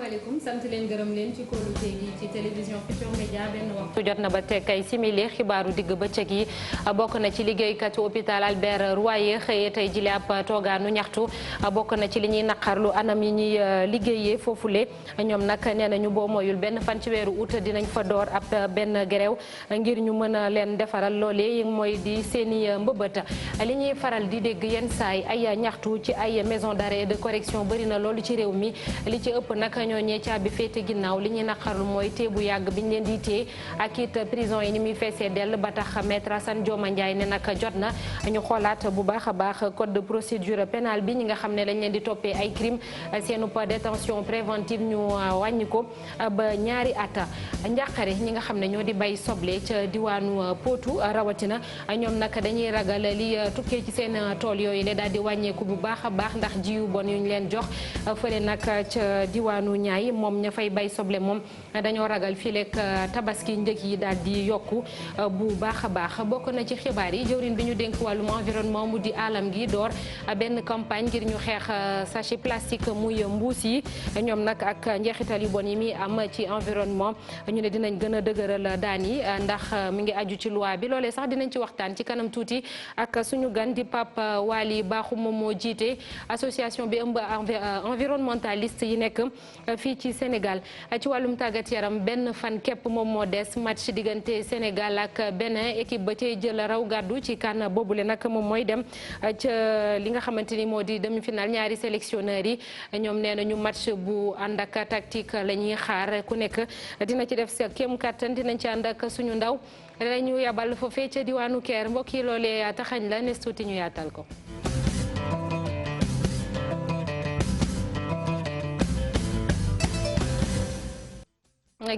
asalaamaaleykum sant leen gërëm leen ci kóolute gi ci télévision Futurs Médias benn waxtu jot na ba teg ay simili xibaaru digg bëccëg yi bokk na ci liggéeykatu hôpital Albert Royer xëyee tey jile ab toogaanu ñaxtu bokk na ci li ñuy naqarlu anam yi ñuy liggéeyee foofule ñoom nag nee nañu boo moyul benn fan ci weeru août dinañ fa door ab benn grève ngir ñu mën a leen defaral loolee mooy di seeni mbëbët li ñuy faral di dégg yenn saay ay ñaxtu ci ay maison d'arrêt et de correction bëri na loolu ci réew mi li ci ëpp nag ñooñee caabi féete ginnaaw li ñuy naqarlu mooy tee bu yàgg biñ leen di tee ak it prison yi ni muy feesee dell ba tax maître Assane Dioma Ndiaye ne nag jot na ñu xoolaat bu baax a baax code de procédure pénale bi ñi nga xam ne dañ leen di toppee ay crime seenu détention préventive ñu wàññi ko ba ñaari at njàqare ñi nga xam ne ñoo di bay soble ca diwaanu Potou rawatina ñoom nag dañuy ragal li tukkee ci seen tool yooyu la daal di wàññeeku bu baax a baax ndax jiwu bon yu ñu leen jox fële nag ca diwaanu ñaay moom ña fay bay soble moom dañoo ragal fii lekk tabaski njëg yi daal di yokku bu baax a baax bokk na ci xibaar yi jëwriñ bi ñu dénk wàllum environnement mu di alam gi door benn campagne ngir ñu xeex sachet plastique muy mbuus yi ñoom nag ak njeexital yu bon yi muy am ci environnement ñu ne dinañ gën a dëgëral daan yi ndax mi ngi aju ci loi bi loolee sax dinañ ci waxtaan ci kanam tuuti ak suñu gan di Pape Waly Bakhoum moom moo jiite association bi ëmb environnementaliste yi nekk fii ci Sénégal ci wàllum tàggat yaram benn fan képp moom moo des match diggante Sénégal ak Bénin équipe ba cay jël raw gàddu ci kan boobule nag moom mooy dem ca li nga xamante ni moo di demi-finale ñaari sélectionneurs yi ñoom nee nañu match bu ànd ak tactique la ñuy xaar ku nekk dina ci def sa kéem kattan dinañ ci ànd ak suñu ndaw dañu yabal foofee ca diwaanu Caire mbokk yi loolee taxañ la nes tuuti ñu yaatal ko.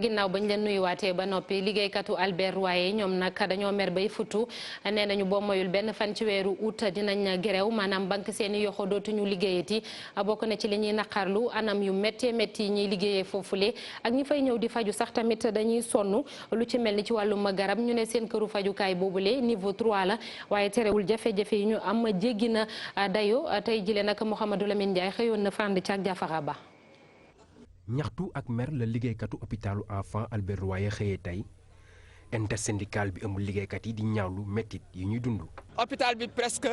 ginnaaw bañ leen nuyuwaatee ba noppi liggéeykatu Albert Royer ñoom nag dañoo mer bay futu nee nañu boo moyul benn fan ci weeru août dinañ gerew maanaam banque seeni yoxo dootuñu liggéeyati bokk na ci li ñuy naqarlu anam yu métti métti yi ñuy liggéeyee foofule ak ñi fay ñëw di faju sax tamit dañuy sonn lu ci mel ni ci wàllum garab ñu ne seen këru fajukaay boobule niveau 3 la waaye terewul jafe-jafe yi ñu am jéggi na dayo tey jile nag Mouhamadou Lamine Ndiaye xëyoon na fànd ci ak Jafara Ba. ñaxtu ak mer la liggéeykatu hôpitalu enfant Albert Royer xëyee tey intersyndical bi amul liggéeykat yi di ñaawlu méttit yi ñuy dund. hôpital bi presque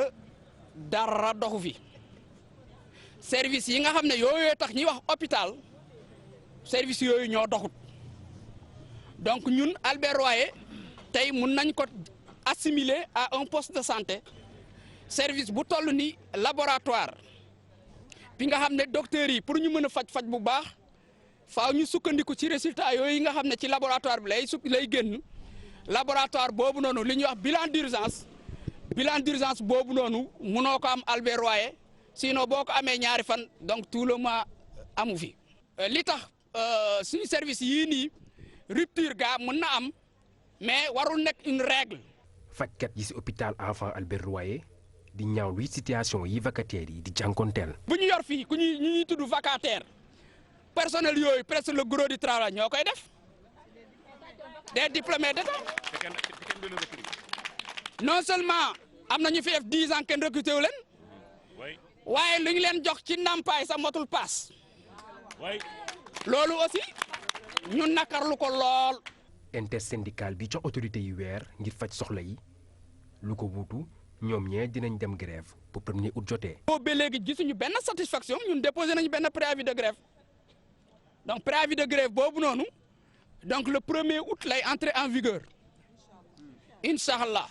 dara doxu fi service yi nga xam ne yooyu tax ñuy wax hôpital service yooyu ñoo doxut donc ñun Albert Royer tey mun nañ ko assimiler à un poste de santé service bu toll ni laboratoire bi nga xam ne docteurs yi pour ñu mën a faj bu baax. faaw ñu sukkandiku ci résultat yooyu nga xam ne ci laboratoire bi lay génn laboratoire boobu noonu li ñuy wax bilan d'urgence boobu noonu munoo ko am Albert Royer sinon boo ko amee ñaari fan donc tout le mois amu fi. li tax suñu service yii nii rupture ga mën na am mais warul nekk une règle. fajkat yi ci hôpital enfant Albert Royer di ñaawlu situation yi vacataires yi di jànkonteel. bu ñu yor fii ku ñuy tudd vacataire. personnel yooyu presque le gros du travail ñoo koy def des diplômés d'État non seulement am na ñu fi def 10 ans kenn recruté wu leen waaye lu ñu leen jox ci ndàmpaay sa motul paas loolu aussi ñun nakarlu ko lool. intersyndical bi jox autorité yi weer ngir faj soxla yi lu ko wuutu ñoom ñee dinañ dem grève bu 1er août jotee. boobu ba léegi gisuñu benn satisfaction ñun déposé nañu benn préavis de grève. donc préavis de grève boobu noonu donc le 1er août lay entrer en vigueur incha allah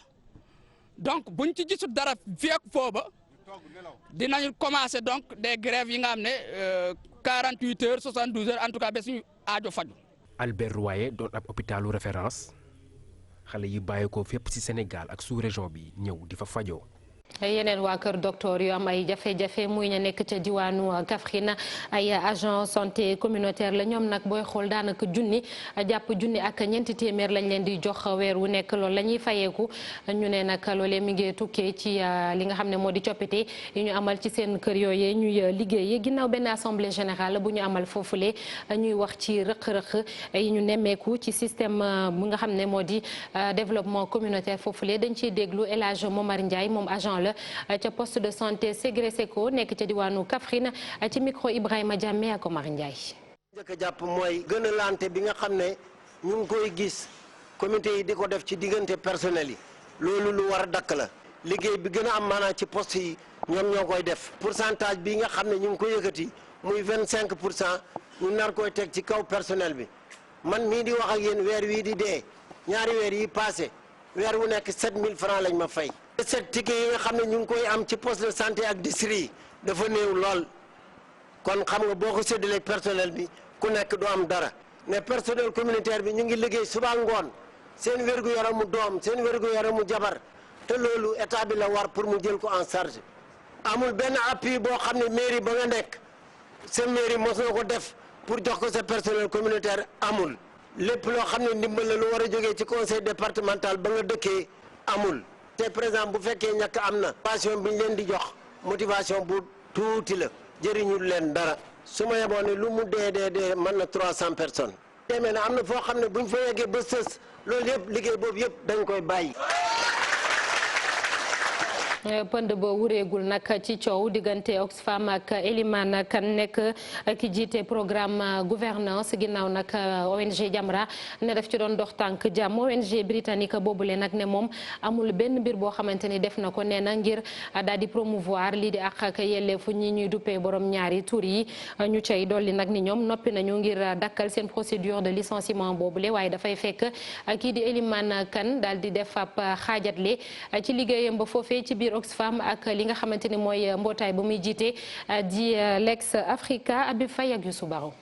donc buñ ci gisul dara fekk fooba dinañu commencer donc des grèves yi nga xam ne 48 heures 72 heures en tout cas ba suñu aajo faju. Albert Royer doon ab hôpitalu référence xale yi bàyyi ko fépp ci Sénégal ak sous-région bi ñëw di fa fajoo. yeneen waa kër docteur yu am ay jafe-jafe muy ña nekk ca diwaanu Kaffrine ay agent santé communautaire la ñoom nag booy xool daanaka junni jàpp junni ak ñeenti téeméer lañ leen di jox weer wu nekk loolu la ñuy fayeeku ñu ne nag loolee mi ngi tukkee ci li nga xam ne moo di coppite yi ñu amal ci seen kër yooyee ñuy liggéeyee ginnaaw benn assemblée générale bu ñu amal foofule ñuy wax ci rëq-rëq yi ñu nemmeeku ci système bu nga xam ne moo di développement communautaire foofule dañ ciy déglu El Hadj Momar Ndiaye moom agent la ca poste de santé Ségré Seko nekk ca diwaanu Kaffrine ci micro Ibrahima Diamé ak Omar Ndiaye. njëkk a jàpp mooy gën a lante bi nga xam ne ñu ngi koy gis comité yi di ko def ci diggante personnel yi loolu lu war a dakk la liggéey bi gën a am maanaam ci poste yi ñoom ñoo koy def pourcentage bi nga xam ne ñu ngi ko yëkkati muy 25% ñu nar koy teg ci kaw personnel bi man mii di wax ak yéen weer wii di dee ñaari weer yi passé weer wu nekk 7000 francs lañ ma fay. set ticket yi nga xam ne ñu ngi koy am ci poste de santé ak district yi dafa néew lool kon xam nga boo ko séddalee personnel bi ku nekk du am dara mais personnel communautaire bi ñu ngi liggéey suba ngoon seen wér-gu-yaramu doom seen wér-gu-yaramu jabar te loolu état bi la war pour mu jël ko en charge amul benn appui boo xam ne mairie ba nga nekk sa mairie mos na ko def pour jox ko sa personnel communautaire amul lépp loo xam ne ndimbal la lu war a jógee ci conseil départemental ba nga dëkkee amul te par exemple bu fekkee ñàkk am na motivation bi ñu leen di jox motivation bu tuuti la jëriñul leen dara su ma yeboon ne lu mu dee mën na 300 personnes demee na am na foo xam ne buñ fa yeggee ba sës loolu yëpp liggéey boobu yëpp dañ koy bàyyi. pënd ba wureegul nag ci coow diggante Oxfam ak Elimane Kane nekk ki jiite programme gouvernance ginnaaw nag ONG Jamra ne def ci doon dox tànk jàmm ONG britannique boobule nag ne moom amul benn mbir boo xamante ni def na ko nee na ngir daal di promouvoir lii di ak yelleefu ñi ñuy duppee borom ñaari tur yi ñu cay dolli nag ni ñoom noppi nañu ngir dakkal seen procédure de licenciement boobule waaye dafay fekk kii di Elimane Kane daal di def ab xaajatle ci liggéeyam ba foofee ci biir Oxfam ak li nga xamante ni mooy mbootaay bu muy jiite di Lex Africa Abi Faye ak Youssou Baro.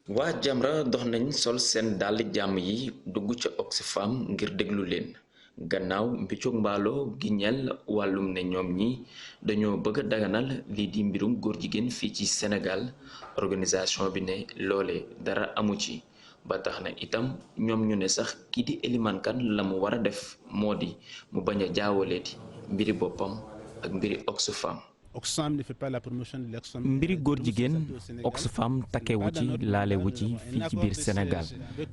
waa Jamra dox nañ sol seen dàll jàmm yi dugg ca Oxfam ngir déglu leen gannaaw mbiccoog mbaaloo gi ñeel wàllum ne ñoom ñi dañoo bëgg a daganal lii di mbirum góor jigéen fii ci Sénégal organisation bi ne loole dara amu ci. ba tax na itam ñoom ñu ne sax kii di Elimane Kane la mu war a def moo di mu bañ a jaawaleeti mbiri boppam ak mbiri Oxfam. mbiri góor jigéen Oxfam takkewu ci laalewu ci fii ci biir Sénégal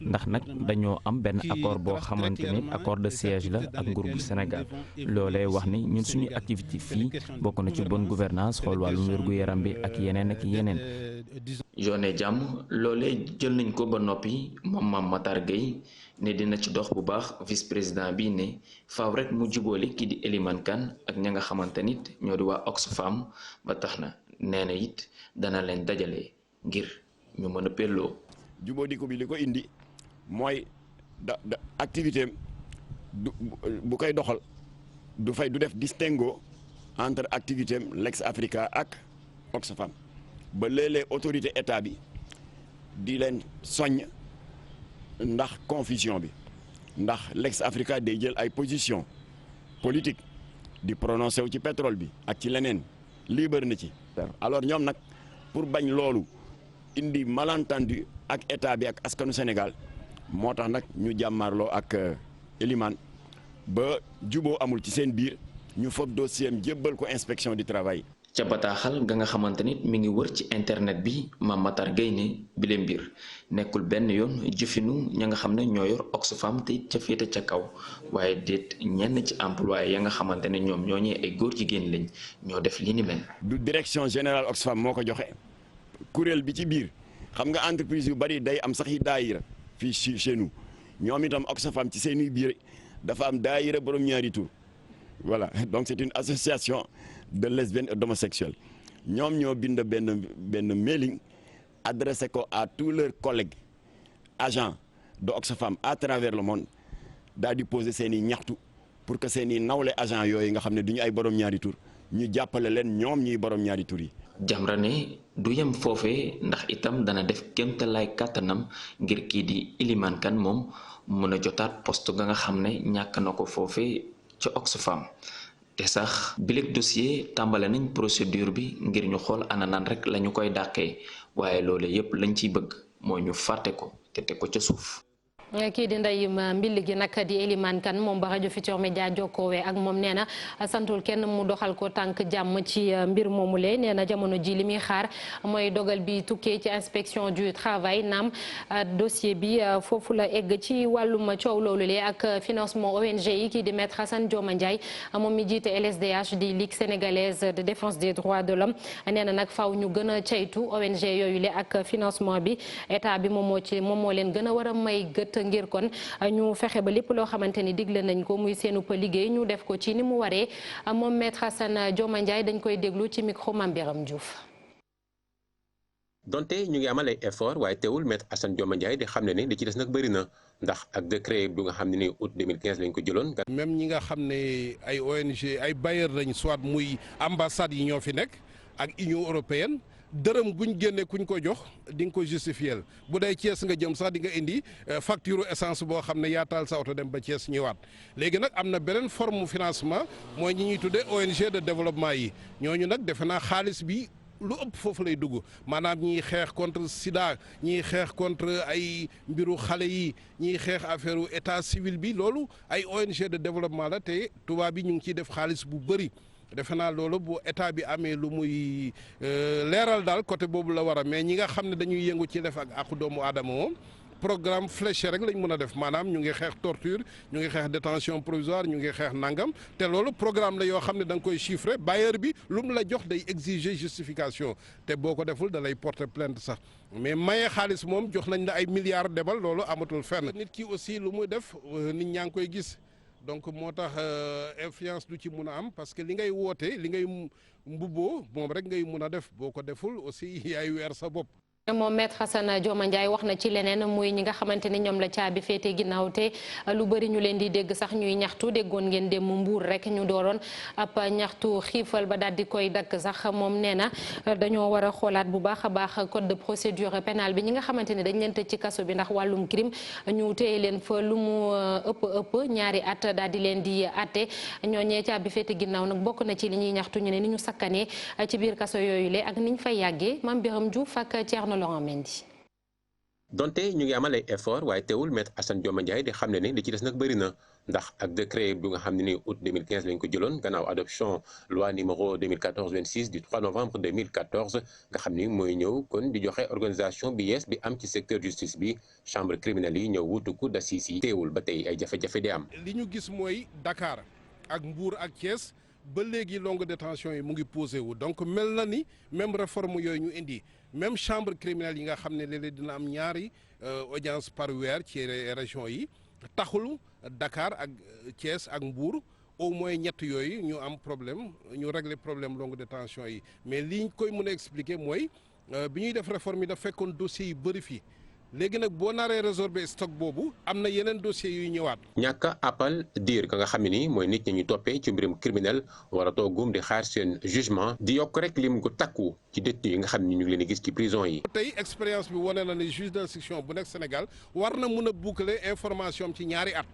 ndax nag dañoo am benn accord boo xamante ni accord de siège la ak nguur gu Sénégal loolee wax ni ñun suñuy activité fii bokk na ci bonne gouvernance xool wàllum wér-gu-yaram bi ak yeneen ak yeneen. Joone jàmm loolee jël nañ ko ba noppi moom Mame Matar Gueye ne dina ci dox bu baax vice président bi ne faaw rek mu jubóole kii di Elimane Kane ak ña nga xamante nit ñoo di waa Oxfam ba tax na nee na it dana leen dajale ngir ñu mën a pelloo. jubóo di ko bi li ko indi mooy da activité bu koy doxal du def distinguo entre activité am Lex Africa ak Oxfam ba léeg-léeg autorité état bi di leen soññ ndax confusion bi ndax Lex Africa day jël ay position politique di prononcé wu ci pétrole bi ak ci leneen lii bëri na ci. alors ñoom nag pour bañ loolu indi malentendu ak état bi ak askanu Sénégal moo tax nag ñu jàmmaarloo ak Elimane ba juboo amul ci seen biir ñu fob dossier am jébbal ko inspection du travail. ca bataaxal ga nga xamante nit mi ngi wër ci internet bi Mame Matar Gueye ne bile mbir nekkul benn yoon jëfinu ña nga xam ne ñoo yor Oxfam te ca féete ca kaw waaye déet ñenn ci employé ya nga xamante ne ñoom ñooñee ay góor jigéen lañ ñoo def li ni mel. du direction générale Oxfam moo ko joxe kuréel bi ci biir xam nga entreprise yu bari day am sax yi daayira fii chez nous ñoom itam Oxfam ci seeni biir dafa am daayira borom ñaari tur voilà donc c'est une association de lesbiennes et d'homosexuels ñoom ñoo bind benn mailing adressé ko à tous leurs collègues agents de Oxfam à travers le monde daal di poser seen i ñaxtu pour que seen i nawle agents yooyu nga xam ne du ñu ay borom ñaari tur ñu jàppale leen ñoom ñuy borom ñaari tur yi. Jamra ne du yem foofee ndax itam dana def kéemtalaay kàttanam ngir kii di Elimane Kane moom mën a jotaat poste ga nga xam ne ñàkk na ko foofee ca Oxfam. te sax bileeg dossier tàmbale nañ procédure bi ngir ñu xool ananaan rek la ñu koy dàqee waaye loole yépp lañ ciy bëgg mooy ñu fàtte ko te teg ko ca suuf. kii di ndey mbill gi nag di Elimane Kane moom ba rajo Futurs Médias jokkoowee ak moom nee na santul kenn mu doxal ko tànk jàmm ci mbir moomule nee na jamono ji li muy xaar mooy dogal bi tukkee ci inspection du travail naam dossier bi foofu la egg ci wàllum coow loolu le ak financement ONG yi kii di maître Assane Dioma Ndiaye moom mi jiite LSDH di Ligue sénégalaise de défense des droits de l'homme nee na nag faaw ñu gën a caytu ONG yooyu le ak financement bi état bi moom moo leen gën a war a may gët ngir kon ñu fexe ba lépp loo xamante ni digle nañ ko muy seenu pa liggéey ñu def ko ci ni mu waree moom maître Assane Dioma Ndiaye dañ koy déglu ci micro Mame Biram Diouf. donte ñu ngi amal ay effort waaye teewul maître Assane Dioma Ndiaye di xam ne ni li ci des nag bëri na ndax ak décret bi nga xam ne ni août 2015 lañ ko jëloon. même ñi nga xam ne ay ONG ay bailleurs lañ soit muy ambassades yi ñoo fi nekk ak Union européenne. dërëm buñ génnee kuñ ko jox di nga ko justifier bu dee Thiès nga jëm sax di nga indi facture essence boo xam ne yaa taal sa oto dem ba Thiès ñëwaat léegi nag am na beneen forme financement mooy ñi ñuy tuddee ONG de développement yi ñooñu nag defe naa xaalis bi lu ëpp foofu lay dugg maanaam ñiy xeex contre sida ñiy xeex contre ay mbiru xale yi ñiy xeex affaire état civil bi loolu ay ONG de développement la te tubaab bi ñu ngi ciy def xaalis bu bëri. defe naa loolu bu état bi amee lu muy leeral daal côté boobu la war a mais ñi nga xam ne dañuy yëngu ci def ak àqu doomu aadama moom programme fléché rek lañ mën a def maanaam ñu ngi xeex torture ñu ngi xeex détention provisoire ñu ngi xeex nangam te loolu programme la yoo xam ne da nga koy chiffrer bailleur bi lu mu la jox day exiger justification te boo ko deful da lay porter plainte sax mais maye xaalis moom jox nañ la ay milliards demal loolu amatul fenn. nit ki aussi lu muy def nit ñaa ngi koy gis. donc moo tax influence du ci mun a am parce que li ngay woote li ngay mbubboo moom rek ngay mun a def boo ko deful aussi yaay weer sa bopp. moom maître Assane Dioma Ndiaye wax na ci leneen muy ñi nga xamante ni ñoom la caabi féete ginnaaw te lu bëri ñu leen di dégg sax ñuy ñaxtu déggoon ngeen dem Mbuur rek ñu dooroon ab ñaxtu xiifal ba daal di koy dakk sax moom nee na dañoo war a xoolaat bu baax a baax code de procédure pénale bi ñi nga xamante ni dañ leen tëj ci kaso bi ndax wàllum crime ñu téye leen fa lu mu ëpp ñaari at daal di leen di atte ñooñee caabi féete ginnaaw nag bokk na ci li ñuy ñaxtu ñu ne ni ñu sakkanee ci biir kaso yooyu le ak niñ fay yàggee Mame Biram Diouf ak Thierno donte ñu ngi amal ay effort waaye teewul maître Assane Dioma Ndiaye di xam ne ni li ci des nag bëri na ndax ak décret bi nga xam ne ni août 2015 lañ ko jëloon gannaaw adoption loi numéro 2014-26 du 3 novembre 2014 nga xam ni mooy ñëw kon di joxe organisation bi yees bi am ci secteur justice bi chambre criminelle yi ñëw wutu cour d'assises yi teewul ba tey ay jafe-jafe di am. li ñu gis mooy Dakar ak Mbour ak Thiès ba léegi longue détention yi mu ngi posé wu donc mel na ni même réforme yooyu ñu indi. même chambre criminelle yi nga xam ne léeg-léeg dina am ñaari audience par weer ci région yi taxul Dakar ak Thiès ak Mbour au moins ñett yooyu ñu am problème ñu régler problème longue détention yi mais liñ koy mën a expliquer mooy bi ñuy def réforme yi daf fekkoon dossiers yi bëri fii léegi nag boo naree résorber stock boobu am na yeneen dossiers yuy ñëwaat. ñàkk a appal diir ka nga xam ne ni mooy nit ñi ñu toppee ci mbirum criminel war a toogum di xaar seen jugement di yokk rek lim ko takku ci détenu yi nga xam ne ñu ngi leen di gis ci prison yi. tey expérience bi wane na ne juge d'instruction bu nekk Sénégal war na mun a boucler information ci ñaari at.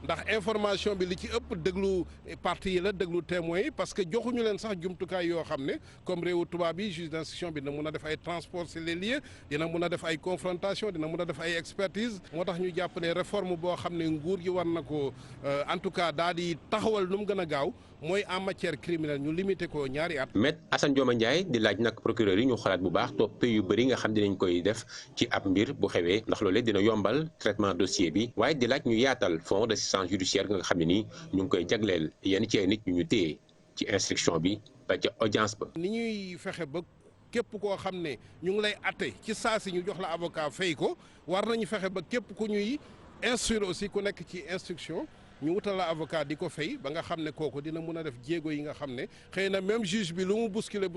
ndax information bi li ci ëpp déglu partie yi la déglu témoins yi parce que joxuñu leen sax jumtukaay yoo xam ne comme réewu tubaab yi juge d'instruction bi dina mun a def ay transport sur les lieux dina mun a def ay confrontation dina mun a def ay expertise moo tax ñu jàpp ne réforme boo xam ne nguur gi war na ko en tout cas daal di taxawal nu mu gën a gaaw mooy en matière criminelle ñu limité ko ñaari at. Maître Assane Dioma Ndiaye di laaj nag procureur yi ñu xoolaat bu baax topp yu bëri nga xam dinañ koy def ci ab mbir bu xewee ndax loolee dina yombal traitement dossier bi waaye di laaj ñu yaatal fonds d'assistance judiciaire nga xam ne nii ñu ngi koy jagleel yenn ci ay nit ñu téye ci instruction bi ba ca audience ba. ni ñuy fexe ba képp koo xam ne ñu ngi lay atte ci saa si ñu jox la avocat fay ko war nañu fexe ba képp ku ñuy instruire aussi ku nekk ci instruction. ñu wutal la avocat di ko fay ba nga xam ne kooku dina mun a def jéego yi nga xam ne xëy na même juge bi lu mu bousculer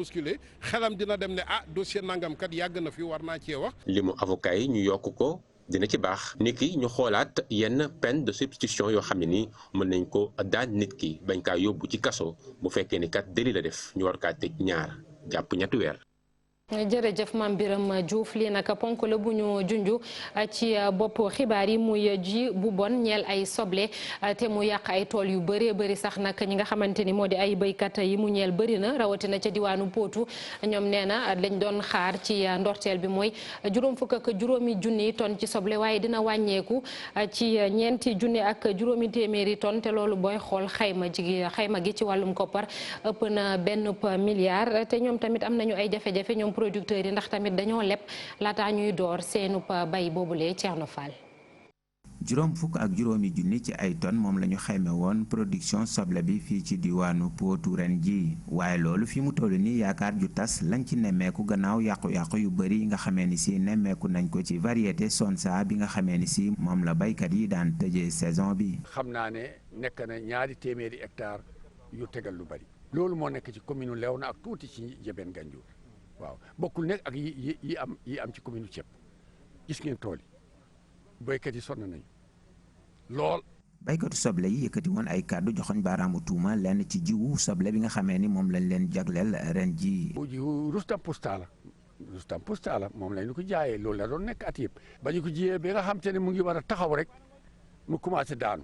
xelam dina dem ne dossier nangam kat yàgg na fi war naa cee wax. limu avocat yi ñu yokk ko dina ci baax nit ki ñu xoolaat yenn peine de substitution yoo xam ne ni mën nañ ko daan nit ki bañ kaa yóbbu ci kaso bu fekkee ni kat délit la def ñu war kaa tëj 2 jàpp 3 weer. jërëjëf Mame Birame Diouf lii nag ponk la bu ñu junj ci bopp xibaar yi muy ji bu bon ñeel ay soble te mu yàq ay tool yu bëree bëri sax nag ñi nga xamante ni moo di ay béykat yi mu ñeel bëri na rawatina ca diwaanu Potou ñoom nee na lañ doon xaar ci ndorteel bi mooy juróom fukk ak juróomi junni tonne ci soble waaye dina wàññeeku ci ñeenti junni ak juróomi téeméeri tonne te loolu booy xool xayma gi ci wàllum koppar ëpp na benn milliard te ñoom tamit am nañu ay jafe-jafe ñoom producteurs yi ndax tamit dañoo leb laata ñuy door seenu bay boobulee Thierno Fall. juróom fukk ak juróomi junni ci ay tonnes moom la ñu xayme woon production soble bi fii ci diwaanu Potou ren ji waaye loolu fi mu toll nii yaakaar ju tas lañ ci nemmeeku gannaaw yàqu-yàqu yu bëri nga xamee ni si nemmeeku nañ ko ci variété sonsa bi nga xamee ni si moom la baykat yi daan tëjee saison bi. xam naa ne nekk na ñaari téeméeri hectare yu tegal lu bëri loolu moo nekk ci commune Léona ak tuuti ci Ndiébène Gandiol waaw bokkul nekk ak yi am ci commune Thiep gis ngeen tool yi béykat yi sonn nañu lool. baykatu soble yi yëkkati woon ay kàddu joxoñ baaraamu tuuma lenn ci jiwu soble bi nga xamee ni moom lañ leen jagleel ren ji. jiwu Rustam Pusta la moom lañ ñu ko jaayee loolu la doon nekk at yëpp ba ñu ko jiyee ba nga xam te ne mu ngi war a taxaw rek mu commencé daanu.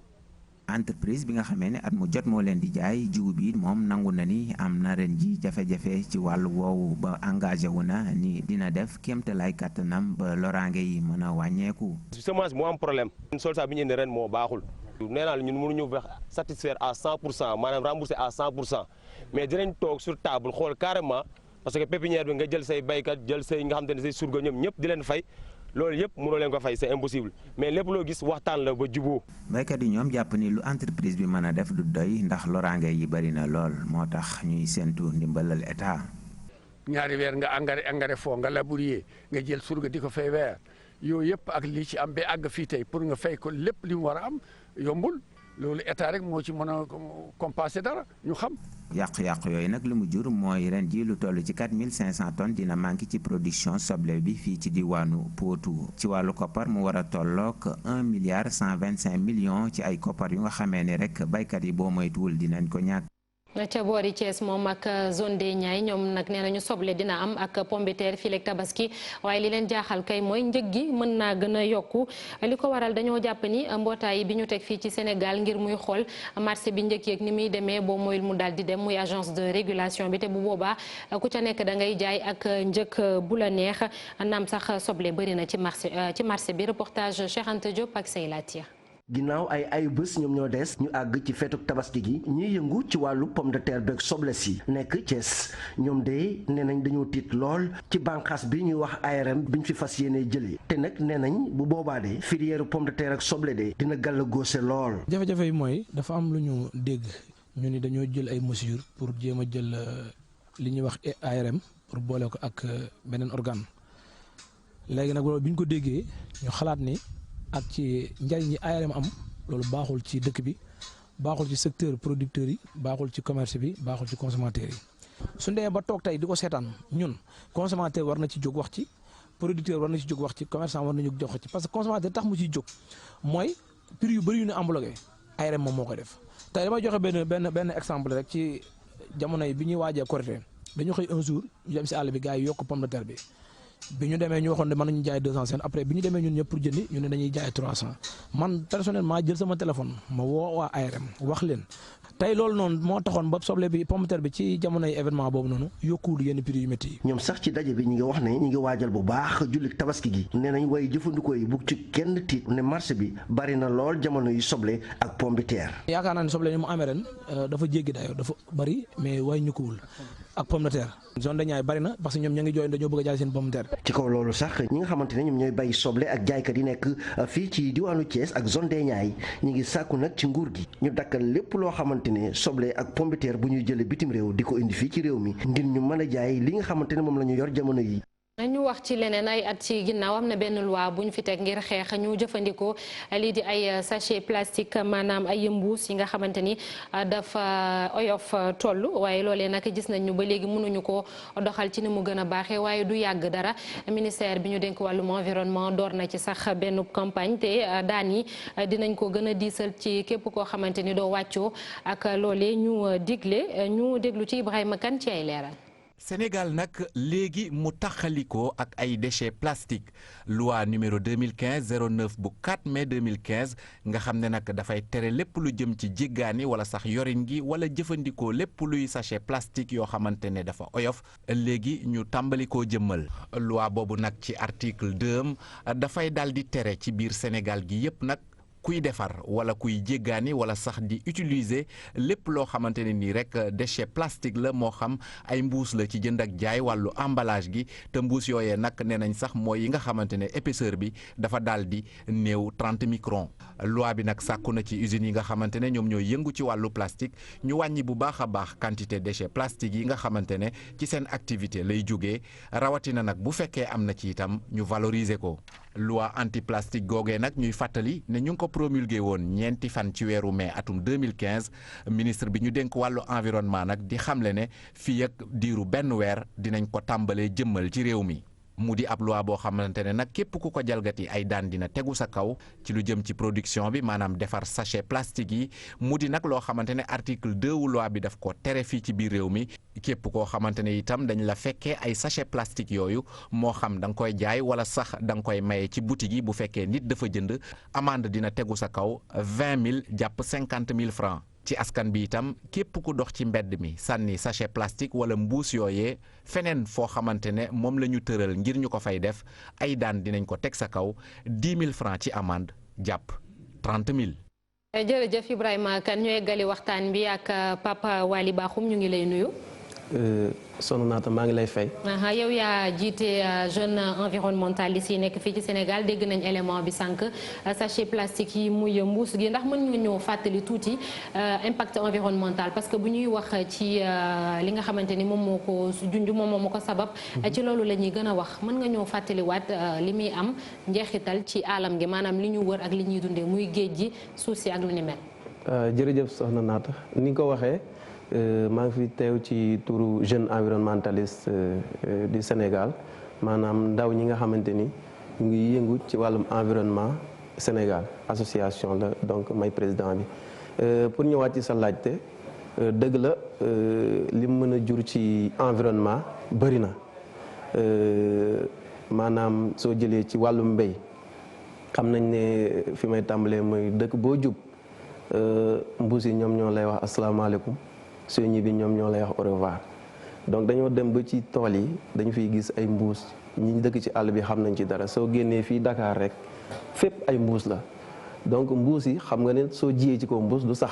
entreprise bi nga xamee ne at mu jot moo leen di jaay jiwu bi moom nangu na ni am na ren ji jafe-jafe ci wàllu woowu ba engagé wu na ni dina def kéemtalaay kàttanam ba loraange yi mën a wàññeeku. semence moo am problème. solsa bi ñu indi ren moo baaxul. nee naa la ñun mënuñu wax satisfaire à 100% maanaam rembourser à 100% mais dinañ toog sur table xool carrément parce que pépinière bi nga jël say baykat jël say nga xam te ne say surga ñoom ñëpp di leen fay. loolu yëpp mënoo leen ko fay c'est impossible mais lépp loo gis waxtaan la ba juboo. baykat yi ñoom jàpp ni lu entreprise bi mën a def du doy ndax loraange yi bari na lool moo tax ñuy séntu ndimbalal état. ñaari weer nga engrais foo nga labourer nga jël surga di ko fay weer yooyu yëpp ak lii ci am ba àgg fii tey pour nga fay ko lépp li mu war a am yombul loolu état rek moo ci mën a compenser dara ñu xam. yàqu-yàqu yooyu nag li mu jur mooy ren ji lu toll ci 4500 tonnes dina manqué ci production soble bi fii ci diwaanu Potou ci wàllu koppar mu war a tolloog 1,125 milliard ci ay koppar yu nga xamee ni rek baykat yi boo moytuwul dinañ ko ñàkk. ca boori Thiès moom ak zone des Niayes ñoom nag nee nañu soble dina am ak pomme de terre fii ak tabaski waaye li leen jaaxal kay mooy njëg gi mën naa gën a yokku li ko waral dañoo jàpp ni mbootaay bi ñu teg fii ci Sénégal ngir muy xool marché bi njëg yeeg ni muy demee boo moyul mu daal di dem muy agence de régulation bi te bu boobaa ku ca nekk da ngay jaay ak njëg bu la neex naam sax soble bëri na ci marché bi reportage Cheikh Anta Diop ak Seylatia. ginnaaw ay bés ñoom ñoo des ñu àgg ci feetuk tabaski gi ñiy yëngu ci wàllu pomme de terre beeg soble si nekk Thiès ñoom de nee nañ dañoo tiit lool ci bànqaas bi ñuy wax ARM bi ñu fi fas yéenee jëlee te nag nee nañ bu boobaa de filière pomme de terre ak soble de dina gàll góose lool. jafe-jafe yi mooy dafa am lu ñu dégg ñu ni dañoo jël ay mesures pour jéem a jël li ñuy wax ARM pour boole ko ak beneen organe léegi nag loolu bi ñu ko déggee ñu xalaat ni. ak ci njariñ yi ARM am loolu baaxul ci dëkk bi baaxul ci secteur producteurs yi baaxul ci commerce bi baaxul ci consommateurs yi su ndee ba toog tey di ko seetaan ñun consommateur war na ci jóg wax ci producteur war na ci jóg wax ci commerçant war na jóg jox ci parce que consommateur tax mu ciy jóg mooy prix yu bëri yu ne embloqué ARM moom moo koy def tey damay joxe benn exemple rek ci jamono yi bi ñuy waajee Korité dañu xëy un jour ñu dem si àll bi gars yi yokk pomme de terre bi ñu demee ñu waxoon ne mën nañu jaay 200 après bi ñu demee ñun ñëpp pour jëndi ñu ne dañuy jaay 300 man personnellement jël sama téléphone ma woo waa ARM wax leen tey loolu noonu moo taxoon ba soble bi pomme de terre bi ci jamonoy événement boobu noonu yokkuwul yenn prix yu métti yi. ñoom sax ci daje bi ñu ngi wax ne ñu ngi waajal bu baax jullit tabaski gi nee nañ way jëfandikoo yi bu ci kenn tiit ne marché bi bari na lool jamono yu soble ak pomme de terre. yaakaar naa ne soble ni mu amee ren dafa jéggi dayoo dafa bari mais way ñukkuwul ak pomme de terre zone de Niayes bari na parce que ñoom ña ngi jooy dañoo bëgg a jaay seen pomme de terre. ci kaw loolu sax ñi nga xamante ne ñoom ñooy bay soble ak jaaykat yi nekk fii ci diwaanu Thiès ak zone des Niayes ñi ngi sàkku nag ci nguur gi ñu dakkal lépp loo xamante ne soble ak pomme de terre bu ñuy jëlee bitim réew di ko indi fii ci réew mi ngir ñu mën a jaay li nga xamante ne moom la ñu yor jamono yi. ñu wax ci leneen ay at ci ginnaaw am na benn loi bu ñu fi teg ngir xeex ñu jëfandikoo lii di ay sachet plastique maanaam ay mbuus yi nga xamante ni dafa oyof toll waaye loolee nag gis nañu ba léegi mënuñu ko doxal ci ni mu gën a baaxee waaye du yàgg dara ministère bi ñu dénk wàllum environnement door na ci sax benn campagne te daan yi dinañ ko gën a diisal ci képp koo xamante ni doo wàccoo ak loolee ñu digle ñu déglu ci Ibrahima Kane ci ay leeral. Sénégal nag léegi mu taxalikoo ak ay déchets plastiques loi numéro 2015-09 bu 4 mai 2015 nga xam ne nag dafay tere lépp lu jëm ci jéggaani wala sax yorin gi wala jëfandikoo lépp luy sachet plastique yoo xamante ne dafa oyof léegi ñu tàmbali koo jëmmal loi boobu nag ci article 2 dafay daal di tere ci biir Sénégal gi yépp nag kuy defar wala kuy jéggaani wala sax di utiliser lépp loo xamante ne nii rek déchet plastique la moo xam ay mbuus la ci jënd ak jaay wàllu emballage gi te mbuus yooyee nag nee nañ sax mooy yi nga xamante ne épaisseur bi dafa daal di néew 30 microns loi bi nag sàkku na ci usines yi nga xamante ne ñoom ñooy yëngu ci wàllu plastique ñu wàññi bu baax a baax quantité déchet plastique yi nga xamante ne ci seen activité lay jógee rawatina nag bu fekkee am na ci itam ñu valoriser ko loi anti plastique googee nag ñuy fàttali ne ñu ngi ko promulgué woon ñeenti fan ci weeru mai atum 2015 ministre bi ñu dénk wàllu environnement nag di xamle ne fii ak diiru benn weer dinañ ko tàmbalee jëmmal ci réew mi. mu di ab loi boo xamante ne nag képp ku ko jalgati ay daan dina tegu sa kaw ci lu jëm ci production bi maanaam defar sachet plastique yi mu di nag loo xamante ne article 2 wu loi bi daf ko tere fii ci biir réew mi képp koo xamante ne itam dañ la fekkee ay sachet plastique yooyu moo xam da nga koy jaay wala sax da nga koy maye ci boutique yi bu fekkee nit dafa jënd amende dina tegu sa kaw 20 000 jàpp 50 000 francs ci askan bi itam képp ku dox ci mbedd mi sànni sachet plastique wala mbuus yooyee feneen foo xamante ne moom la ñu tëral ngir ñu ko fay def ay daan dinañ ko teg sa kaw 10 000 francs ci amende jàpp 30 000. jërëjëf Ibrahima Kane ñu eggali waxtaan bi ak Papa Waly Bakhoum ñu ngi lay nuyu. Soxna Naata maa ngi lay fay. yow yaa jiite jeune environnementaliste yi nekk fii ci Sénégal dégg nañ élément bi sànq sachet plastique yi muy mbuus gi ndax mën nga ñëw fàttali tuuti impact environnemental parce que bu ñuy wax ci li nga xamante ni moom moo ko junj moom moo ko sabab. ci loolu la ñuy gën a wax mën nga ñëw fàttaliwaat li muy am njeexital ci alam gi maanaam li ñu wër ak li ñuy dundee muy géej gi suuf si ak lu ni mel. jërëjëf Soxna Naata ni nga ko waxee. maa ngi fi teew ci turu jeune environnementaliste du Sénégal maanaam ndaw ñi nga xamante ni ñu ngi yëngu ci wàllum environnement Sénégal association la donc may président bi pour ñëwaat ci sa laajte dëgg la li mu mën a jur ci environnement bëri na maanaam soo jëlee ci wàllum mbéy xam nañ ne fi may tàmbalee mooy dëkk boo jub mbuus yi ñoom ñoo lay wax asalaamaaleykum soo ñibbi ñoom ñoo lay wax au revoir donc dañoo dem ba ci tool yi dañu fiy gis ay mbuus ñi dëkk ci àll bi xam nañ ci dara soo génnee fii Dakar rek fépp ay mbuus la donc mbuus yi xam nga ne soo jiyee ci ko mbuus du sax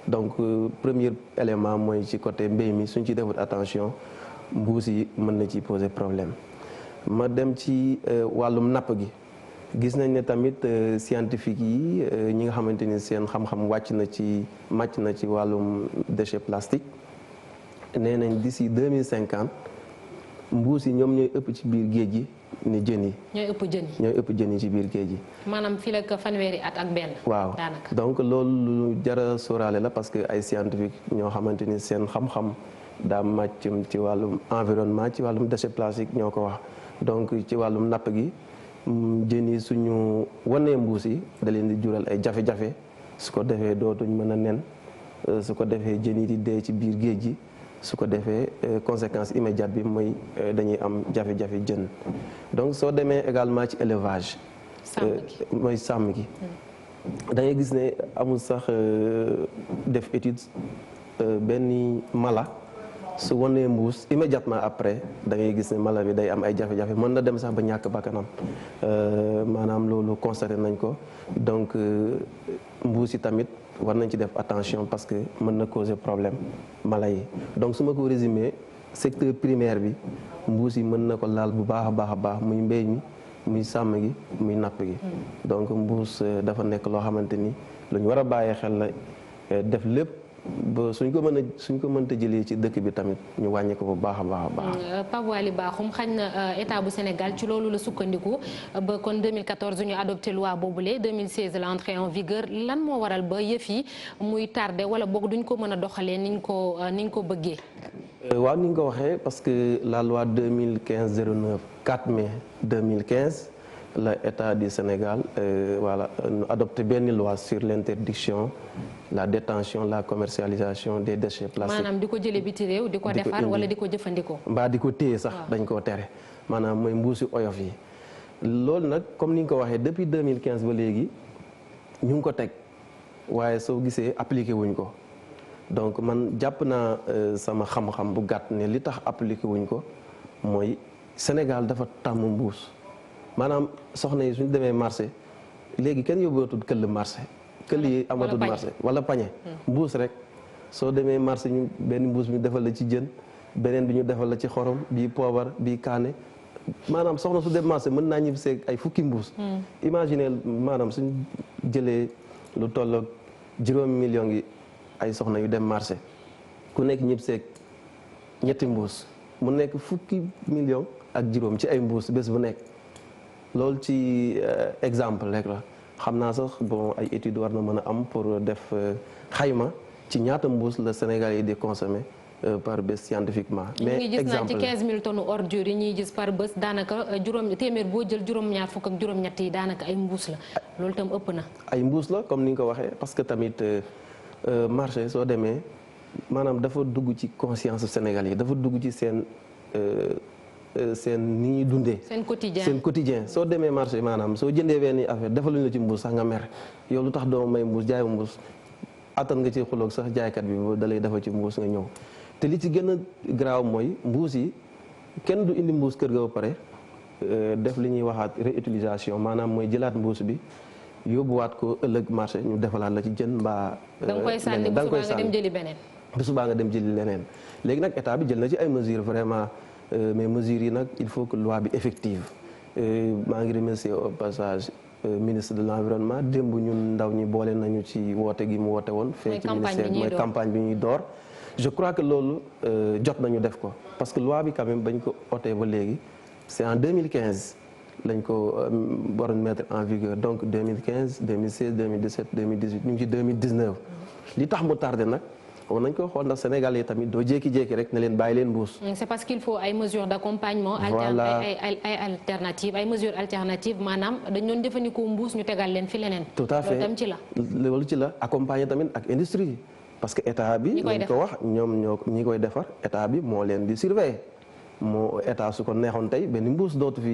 donc premier élément mooy ci côté mbéy mi suñ ci defut attention mbuus yi mën na ci poser problème ma dem ci wàllum napp gi gis nañ ne tamit scientifique yi ñi nga xamante ni seen xam-xam màcc na ci wàllum déchet plastique nee nañ d'ici 2050 mbuus yi ñoom ñooy ëpp ci biir géej gi ni jën yi. ñooy ëpp jën yi ci biir géej gi. maanaam fii la ko fanweeri at ak benn. waaw donc loolu lu jara sóoraale la parce que ay scientifique ñoo xamante ni seen xam-xam daa màcc ci wàllum environnement ci wàllum déchet plastique ñoo ko wax donc ci wàllum napp gi. jën yi suñu wanee mbuus yi da leen di jural ay jafe-jafe su ko defee dootuñ mën a nen su ko defee jën yi di dee ci biir géej gi su ko defee conséquence immédiate bi mooy dañuy am jafe-jafe jën donc soo demee également ci élevage mooy sàmm gi da ngay gis ne amul sax def étude benn mala su wanee mbuus immédiatement après da ngay gis ne mala bi day am ay jafe-jafe mën na dem sax ba ñàkk bakkanam maanaam loolu constaté nañ ko donc mbuus yi tamit war nañ ci def attention parce que mën na causer problème mala yi donc su ma ko résumé secteur primaire bi mbuus yi mën na ko laal bu baax a baax muy mbéy mi muy sàmm gi muy napp gi donc mbuus dafa nekk loo xamante ni lu ñu war a bàyyee xel la def lépp ba suñ ko mënta jëlee ci dëkk bi tamit ñu wàññi ko bu baax a baax. Pape Waly Bakhoum xañ na état bu Sénégal ci loolu la sukkandiku ba kon 2014 ñu adopté loi boobule 2016 la entrée en vigueur lan moo waral ba yëf yi muy tardé wala boog duñ ko mën a doxalee niñ ko bëggee. waaw ni nga ko waxee parce que la loi 2015-09 4 mai 2015 la état du Sénégal voilà adopté benn loi sur l'interdiction, la détention, la commercialisation des déchets plastiques. maanaam di ko jëlee biti réew di ko defar wala di ko jëfandikoo. mbaa di ko téye sax dañ koo tere maanaam mooy mbuusi oyof yi. loolu nag comme ni nga ko waxee depuis 2015 ba léegi ñu ngi ko teg waaye soo gisee appliqué wuñ ko donc man jàpp naa sama xam-xam bu gàtt ne li tax appliqué wuñ ko mooy Sénégal dafa tàmm mbuus. maanaam soxna yi suñu demee marché léegi kenn yóbbootul këll marché këll yi amatul marché wala pañe mbuus rek soo demee marché ñu benn mbuus bi ñu defal la ci jën beneen bi ñu defal la ci xorom bii poobar bii kaane maanaam soxna su dem marché mën naa ñibbi seeg ay fukki mbuus imaginer maanaam suñ jëlee lu tolloog 5 millions yi ay soxna yu dem marché ku nekk ñibbi seeg ñetti mbuus mu nekk fukki millions ak 5 ci ay mbuus bés bu nekk loolu ci exemple rek la xam naa sax bon ay études war na mën a am pour def xayma ci ñaata mbuus la Sénégal yi di consommer par bés scientifiquement. mais exemple ñu ngi gis naa ci 15000 tonnes ordures yi ñuy gis par bés daanaka téeméer boo jël juróom-ñaar fukk ak juróom-ñett yi daanaka ay mbuus la loolu tam ëpp na. ay mbuus la comme ni nga ko waxee parce que tamit marché soo demee maanaam dafa dugg ci conscience Sénégal yi dafa dugg ci seen ni ñuy dundee. seen quotidien soo demee marché maanaam soo jëndee benn affaire defaluñu la ci mbuus sax nga mer yow lu tax doo may mbuus jaay ma mbuus attan nga ci xuloog sax jaaykat bi ba dalay dafa ci mbuus nga ñëw. te li ci gën a graaw mooy mbuus yi kenn du indi mbuus kër ga ba pare def li ñuy waxaat réutilisation maanaam mooy jëlaat mbuus bi yóbbuwaat ko ëllëg marché ñu defalaat la ci jën mbaa. da nga koy sànni bu subaa nga dem jëli beneen. bu subaa nga dem jëli leneen léegi nag état bi jël na ci ay mesures vraiment mais mesures yi nag il faut que loi bi effective maa ngi remercier au passage ministre de l'environnement démb ñun ndaw ñi boole nañu ci woote gi mu woote woon. fee ci ministère mooy campagne bi ñuy door. je crois que loolu jot nañu def ko parce que loi bi quand même bañ ko otee ba léegi c'est en 2015 lañ ko waroon mettre en vigueur donc 2015 2016 2017 2018 ñu ngi ci 2019 li tax mu tardé nag war nañ ko xool ndax Sénégal yi tamit doo jékki-jékki rek ne leen bàyyi leen mbuus. c'est parce qu'il faut ay mesures d'accompagnement. voilà ay alternatives ay mesures alternatives maanaam dañ doon jëfandikoo mbuus ñu tegal leen fi leneen. tout à fait loolu tam ci la. loolu ci la accompagner tamit ak industrie yi. parce que état bi lañ ko wax ñoom ñi koy defar état bi moo leen di surveiller moo état su ko neexoon tey benn mbuus dootu fi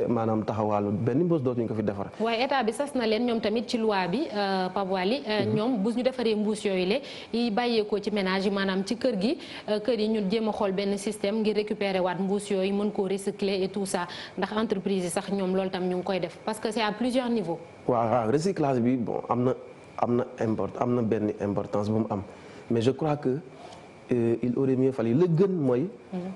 maanaam taxawaalu benn mbuus dootuñu ko fi defar. waaye état bi sas na leen ñoom tamit ci loi bi Pape Waly ñoom bu ñu defaree mbuus yooyu le yi bàyyeekoo ci ménage yi maanaam ci kër gi kër yi ñu jéem a xool benn système ngir récupérer waat mbuus yooyu mën koo recycler et tout ça ndax entreprise yi sax ñoom loolu tam ñu ngi koy def parce que c'est à plusieurs niveaux. waaw recyclage bi bon am na benn importance bu mu am mais je crois que il aurait mieux fallu la gën mooy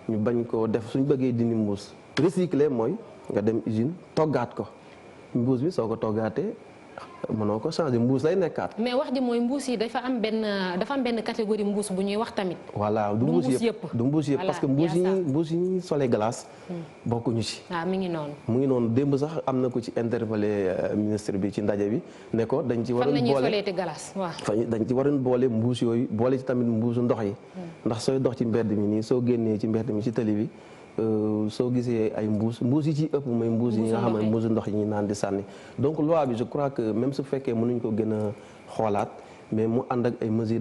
ñu bañ ko def suñ bëggee dindi mbuus recycler mooy nga dem usine toggaat ko mbuus bi soo ko toggaatee mënoo ko changer mbuus lay nekkaat. mais wax ji mooy mbuus yi dafa am benn catégorie mbuus bu ñuy wax tamit. voilà du mbuus yëpp parce que mbuus yi ñuy solee glace bokkuñu ci. waaw mi ngi noonu. mu ngi noonu démb sax am na ko ci interpellé ministre bi ci ndaje bi ne ko dañ ci waroon boole fan la ñuy soleeti glace waaw. dañ ci waroon boole mbuus yooyu boole ci tamit mbuusu ndox yi. ndax sooy dox ci mbedd mi nii soo génnee ci mbedd mi ci tali bi. soo gisee ay mbuus yi ci ëpp mooy mbuus yi nga xam ne mbuusu ndox yi ñu naan di sànni donc loi bi je crois que même su fekkee mënuñ ko gën a xoolaat mais mu ànd ak ay mesures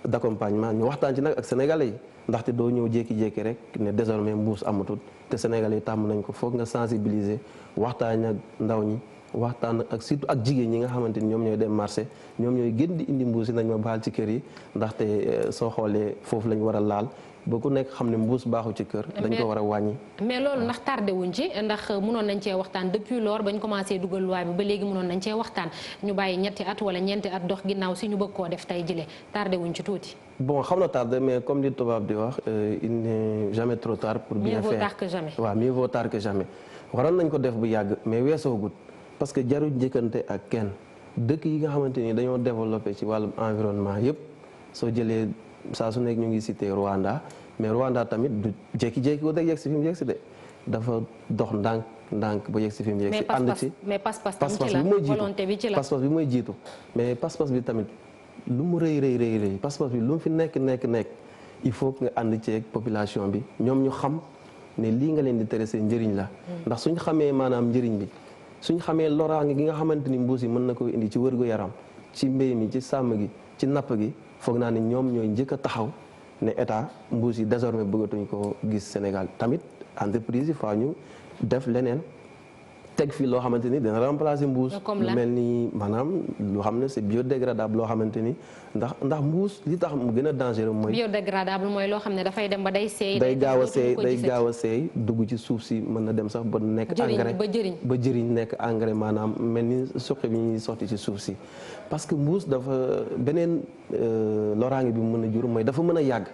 d'accompagnement ñu waxtaan ci nag ak sénégalais yi ndaxte doo ñëw jékki-jékki rek ne désormais mbuus amatul te sénégalais yi tàmm nañ ko foog nga sensibiliser waxtaan ak ndaw ñi waxtaan ak surtout ak jigéen ñi nga xamante ni ñoom ñooy dem marché ñoom ñooy gën di indi mbuus yi nañ ma baal ci kër yi ndaxte soo xoolee foofu lañ war a laal ba ku nekk xam ne mbuus baaxu ci kër dañ ko war a wàññi. mais loolu ndax tardé wuñ ci ndax mënoon nañ cee waxtaan depuis lors bañ commencé dugal loi bi ba léegi mënoon nañ cee waxtaan ñu bàyyi ñetti at wala ñeenti at dox ginnaaw si ñu bëgg koo def tey jile tardé wuñ ci tuuti. bon xam na tardé mais comme li tubaab di wax il n'est jamais trop tard pour bien faire. mieux vaut tard que jamais. waaw mieux vaut tard que jamais waroon nañ ko def bu yàgg mais weesoogut parce que jarul njëkkante ak kenn dëkk yi nga xamante ni dañoo développé ci wàllum environnement yëpp soo jëlee saa su nekk ñu ngi cité Rwanda mais Rwanda tamit du jékki-jékki ko yegg si fi mu yegg si de dafa dox ndànk ba yegg si fi mu yegg si. ànd ci mais pas-pas bi mooy jiitu volonté bi ci la pas-pas bi mooy jiitu mais pas-pas bi tamit lu mu rëy pas-pas bi lu mu fi nekk il faut que nga ànd ceeg population bi ñoom ñu xam ne lii nga leen di tere seen njëriñ la ndax suñ xamee maanaam njëriñ bi suñ xamee loraange gi nga xamante ni mbuus yi mën na ko indi ci wërgu yaram ci mbéy mi ci sàmm gi ci napp gi foog naa ne ñoom ñooy njëkk a taxaw ne état mbuus yi désormais bëggatuñ ko gis Sénégal tamit entreprise yi faa ñu def leneen teg fii loo xamante ni dina remplacer mbuus lu mel ni maanaam loo xam ne c'est biodégradable loo xamante ni ndax mbuus li tax mu gën a dangereux mooy biodégradable mooy loo xam ne dafay dem ba day seey day gaaw a seey dugg ci suuf si mën na dem sax ba nekk engrais ba jëriñ nekk engrais maanaam mel ni suqi bi ñuy sotti ci suuf si parce que mbuus dafa beneen loraange bi mën a jur mooy dafa mën a yàgg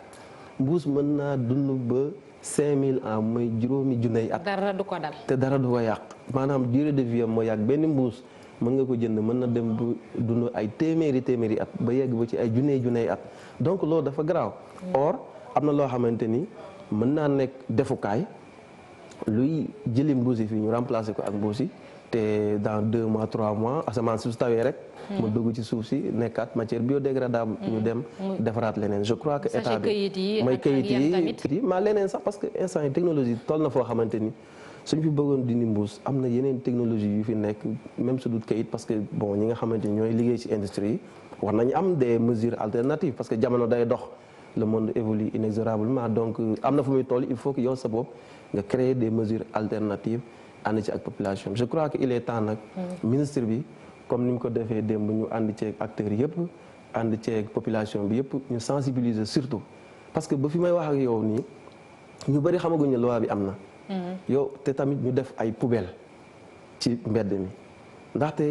mbuus mën naa dund ba 5000 ans mooy juróomi junney at. dara du ko dal te dara du ko yàq maanaam durée de vie am moo yàgg benn mbuus mën nga ko jënd mën na dem bu dund ay téeméeri at ba yegg ba ci ay junney at donc loolu dafa garaaw. or am na loo xamante ni mën naa nekk defukaay luy jëli mbuus yi fii ñu remplacer ko ak mbuus yi te dans 2 mois 3 mois asamaan si su tawee rek. mu dugg ci suuf si nekkaat matière biodégradable. ñu dem defaraat leneen je crois que état bi mooy kayit yi maa leneen sax parce que instant yi technologie toll na foo xamante ni suñ fi bëggoon dindi mbuus am na yeneen technologie yu fi nekk même su dul kayit parce que bon ñi nga xamante ni ñooy liggéey ci industrie yi war nañu am des mesures alternatives parce que jamono day dox le monde évolue inexorablement donc am na fu muy toll il faut que yow sa bopp nga créer des mesures alternatives ànd ci ak population je crois que il est temps nag ministre bi comme ni mu ko defee démb ñu ànd ceeg acteurs yëpp ànd ceeg population bi yëpp ñu sensibiliser surtout parce que ba fi may wax ak yow nii ñu bëri xamaguñ ne loi bi am na yow te tamit ñu def ay poubelle ci mbedd mi ndaxte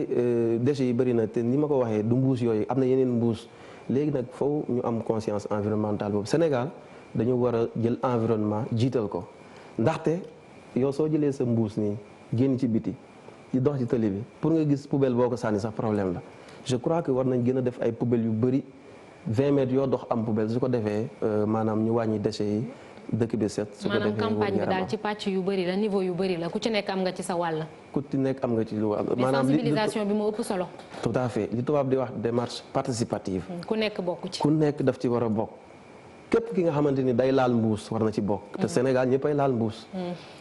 déchets yi bëri na te ni ma ko waxee du mbuus yooyu am na yeneen mbuus léegi nag foofu ñu am conscience environnementale boobu Sénégal dañu war a jël environnement jiital ko ndaxte yow soo jëlee sa mbuus nii génn ci biti di dox ci tali bi pour nga gis poubelle boo ko sànni sax problème la je crois que war nañ gën a def ay poubelles yu bëri 20 mètres yoo dox am poubelle su ko defee maanaam ñu wàññi déchets yi dëkk bi set. su ko defee maanaam campagne bi daal ci pàcc yu bëri la niveau yu bëri la ku ci nekk am nga ci sa wàll. ku ci nekk am nga ci lu wàll. maanaam sensibilisation bi moo ëpp solo. tout à fait li tubaab di wax démarche participative. ku nekk bokk ci. ku nekk daf ci war a bokk. képp ki nga xamante ni day laal mbuus war na ci bokk. te Sénégal ñëppay laal mbuus.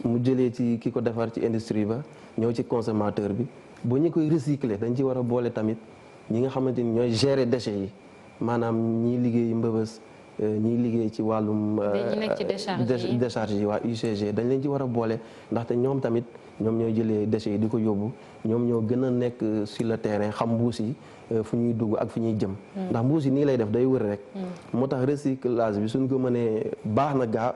mu jëlee ci ki ko defar ci industrie ba ñëw ci consommateur bi boo ñu koy recycler dañ ci war a boole tamit ñi nga xamante ni ñooy gérer déchets yi maanaam ñiy liggéey mbëbës ñiy liggéey ci wàllum. décharge yi waa UCG dañ leen ci war a boole ndaxte ñoom tamit ñoom ñooy jëlee déchets yi di ko yóbbu ñoom ñoo gën a nekk sur le terrain xam mbuus yi fu ñuy dugg ak fu ñuy jëm. ndax mbuus yi nii lay def day wër rek. moo tax recyclage bi suñ ko mënee baax na gaa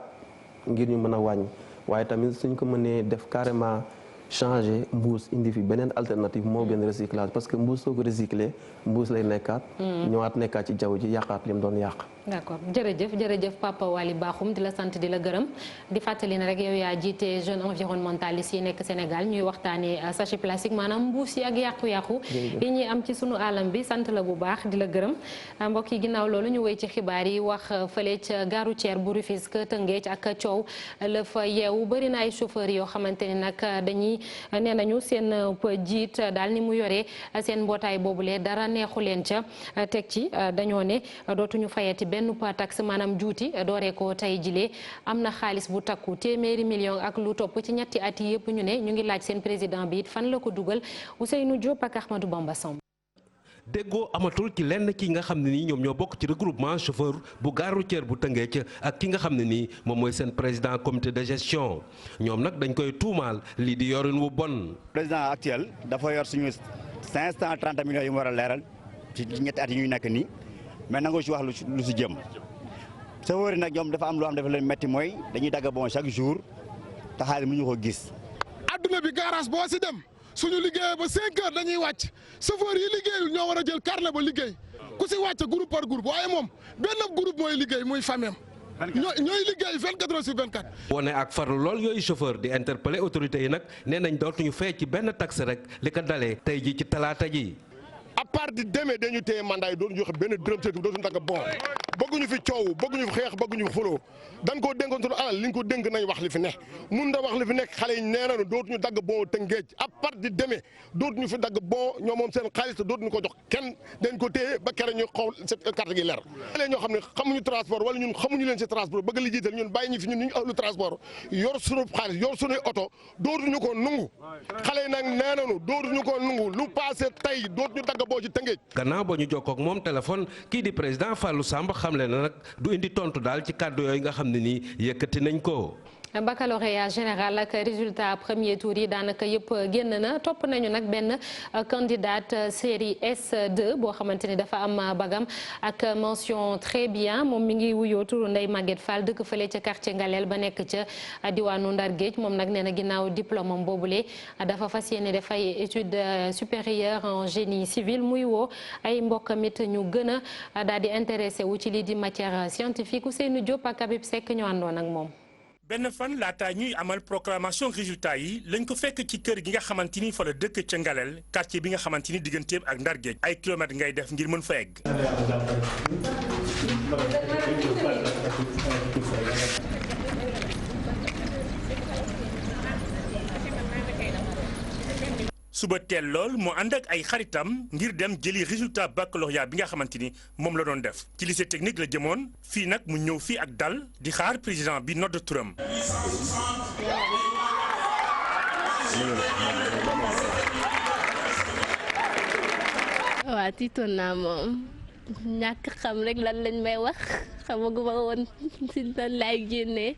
ngir ñu mën a wàññi waaye tamit suñ ko mënee def carrément. changer mbuus indi fi beneen alternative moo gën recyclage parce que mbuus soo ko recycler mbuus lay nekkaat. ñëwaat nekkaat ci jaww ji yàqaat li mu doon yàq. d'accord jërëjëf Papa Waly Bakhoum di la sant di la gërëm di fàttali ne rek yow yaa jiite jeune environnementaliste yi nekk Sénégal ñuy waxtaanee sachet plastique maanaam mbuus yi ak yàqu-yàqu yi ñuy am ci sunu alam bi sant la bu baax di la gërëm mbokk yi ginnaaw loolu ñu wéy ci xibaar yi wax fële ca gare routière bu Rufisque Tëngéej ak coow la fa yeewu bëri na ay chauffeurs yoo xamante ni nag dañuy nee nañu seen jiit daal ni mu yoree seen mbootaay boobulee dara neexu leen ca teg ci dañoo ne dootuñu fayati benn taxe maanaam juuti dooree ko tey jilee am na xaalis bu takku téeméeri million ak lu topp ci ñetti at yi yëpp ñu ne ñu ngi laaj seen président bi it fan la ko dugal Ousseynou Diop ak Ahmadou Bamba Samb. déggoo amatul ci lenn ki nga xam ne nii ñoom ñoo bokk ci regroupement chauffeur bu gare routière bu Tëngéej ak ki nga xam ne nii moom mooy seen président comité de gestion ñoom nag dañ koy tuumaal lii di yorin wu bon. président actuel dafa yor suñu 530 millions yi mu war a leeral ci ñetti at yi ñuy nekk nii mais nangoo ci wax lu si jëm chauffeur yi nag ñoom dafa am lu am dafa leen metti mooy dañuy dagg bon chaque jour te xaalis mu ñu ko gis. adduna bi garage boo si dem. suñu liggéeyee ba 5 heures dañuy wàcc chauffeur yi liggéeyul ñoo war a jël carnet ba liggéey ku si wàcc groupe par groupe waaye moom benn groupe mooy liggéey muy famem ñooy liggéey 24 heures sur 24. wone ak farlu lool yooyu chauffeur di interpeller autorités yi nag nee nañ dootuñu fay ci benn taxe rek li ko dalee tey ji ci talaata ji. à part di demee dañu téye mandat yi doon joxe benn dërëm seetu dootuñu dagg bon bëgguñu fi coow bëgguñu fi xeex bëgguñu fi xuloo dañ koo dénkoon sunu alal li ñu ko dénk nañ wax li fi ne mun da wax li fi nekk xale yi nee nañu dootuñu dagg bon Tëngéej à part di demee dootuñu fi dagg bon ñoom moom seen xaalis te dootuñu ko jox kenn dañ ko téye ba kere ñu xaw cette carte gi leer léegi ñoo xam ne xamuñu transport wala ñun xamuñu leen si transport bëgg li jiital ñun bàyyi ñu fi ñun ñu ahlu transport yor sunu xaalis yor sunuy oto dootuñu ko nungu xale yi nag nee nañu dootuñu ko nungu lu passé tey dootuñu dagg boo ci Tëngéej. gannaaw ba ñu jokkoo ak moom téléphone kii di président Fallou Samb xamle na nag du indi tontu daal ci kàddu yooyu nga xam ne nii yëkkati nañ ko. baccalauréat général ak résultat premier tour yi daanaka yëpp génn na topp nañu nag benn candidate série S2 boo xamante ni dafa am bagam ak mention très bien moom mi ngi wuyoo turu Ndeye Maguette Fall dëkk fële ca quartier Ngalel ba nekk ca diwaanu Ndar Géej moom nag nee na ginnaaw diplôme am boobule dafa fas yéene def ay études supérieures en génie civil muy woo ay mbokkam it ñu gën a daal di intéressé wu ci lii di matière scientifique Ousseynou Diop ak Habib Seck ñu àndoon ak moom. benn fan laata ñuy amal proclamation résultat yi lañ ko fekk ci kër gi nga xamante ni fa la dëkk ca Ngalel quartier bi nga xamante ni digganteem ak Ndar Géej ay kilomètres ngay def ngir mën fa egg. suba teel lool moo ànd ak ay xaritam ngir dem jëli résultat baccalauréat bi nga xamante ni moom la doon def ci lycée technique la jëmoon fii nag mu ñëw fii ak dal di xaar président bi nodd turam. waaw tiitoon naa moom ñàkk xam rek lan lañ may wax xamaguma woon si lan laay génnee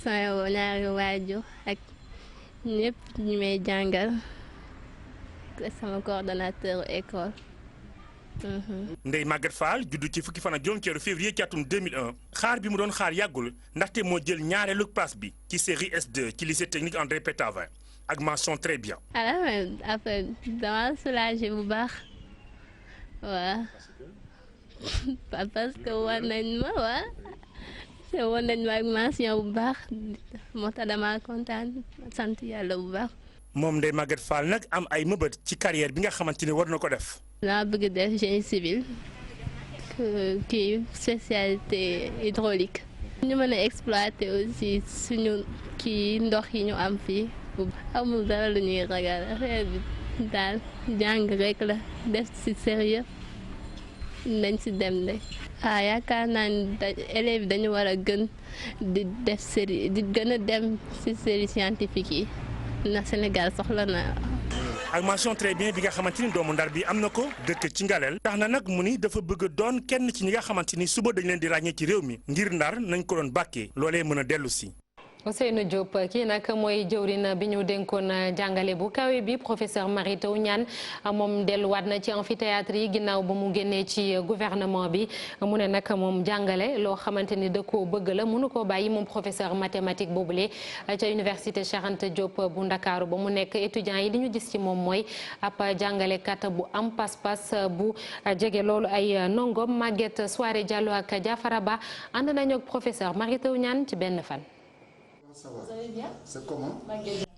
sama ñaari waajur ak ñëpp ñu may jàngal sama coordonnateur école. Ndeye Maguette Fall juddu ci fukki fan ak juróom ceeru février ci atum 2001 xaar bi mu doon xaar yàggul ndaxte moo jël ñaareelu place bi ci série S2 ci lycée technique André Pétavin ak mention très bien. alors après dama soulagé bu baax waaw parce que war nañ ma waa te woon nañ ma ak mention bu baax moo tax dama kontaan sant yàlla bu baax. moom Ndeye Maguette Fall nag am ay mëbët ci carrière bi nga xamante ni war na ko def. naa bëgg def génie civil kii spécialité hydraulique. ñu mën a exploiter aussi suñu kii ndox yi ñu am fii amul dara lu ñuy ragal affaire bi daal jàng rek la def ci sérieux nañ ci dem de. yaakaar naa ni élèves yi dañu war a gën di def série di gën a dem ci série scientifique yi na Sénégal soxla na. ak mention très bien bi nga xamante ni doomu Ndar bi am na ko dëkk ci Ngalel tax na nag mu ni dafa bëgg doon kenn ci ñi nga xamante ni suba dañ leen di ràññee ci réew mi ngir Ndar nañ ko doon bàkkee loolee mën a dellu si. Ousseynou Diop kii nag mooy jëwriñ bi ñu dénkoon jàngale bu kawe bi professeur Mary Teuw Niane moom delluwaat na ci amphithéâtre yi ginnaaw ba mu génnee ci gouvernement bi mu ne nag moom jàngale loo xamante ni da koo bëgg la mënu koo bàyyi moom professeur mathématique boobule ca université Cheikh Anta Diop bu Ndakaaru ba mu nekk étudiants yi li ñu gis ci moom mooy ab jàngalekat bu am pas-pas bu jege loolu ay nongom Maguette Soirée Diallo ak Diafara Ba ànd nañu ak professeur Mary Teuw Niane ci benn fan. C'est comment?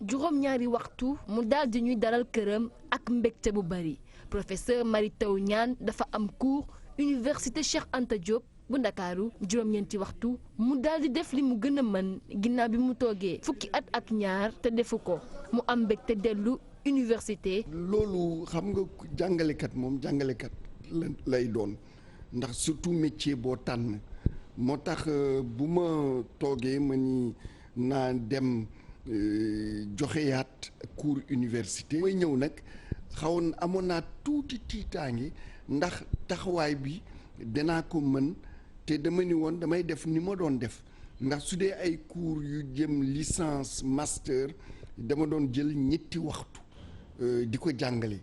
juróom-ñaari waxtu mu daal di ñuy dalal këram ak mbégte bu bari professeur Mary Teuw Niane dafa am cours université Cheikh Anta Diop bu Ndakaaru juróom-ñeenti waxtu mu daal di def li mu gën a mën ginnaaw bi mu toogee fukki at ak ñaar te defu ko mu am mbégte dellu université. loolu xam nga jàngalekat moom jàngalekat lay doon ndax surtout métier boo tànn moo tax bu ma toogee ma ni naa dem joxeyaat cours université. mooy ñëw nag xawoon amoon naa tuuti tiitaange ndax taxawaay bi danaa ko mën te dama ni woon damay def ni ma doon def ndax su dee ay cours yu jëm licence master dama doon jël ñetti waxtu di ko jàngale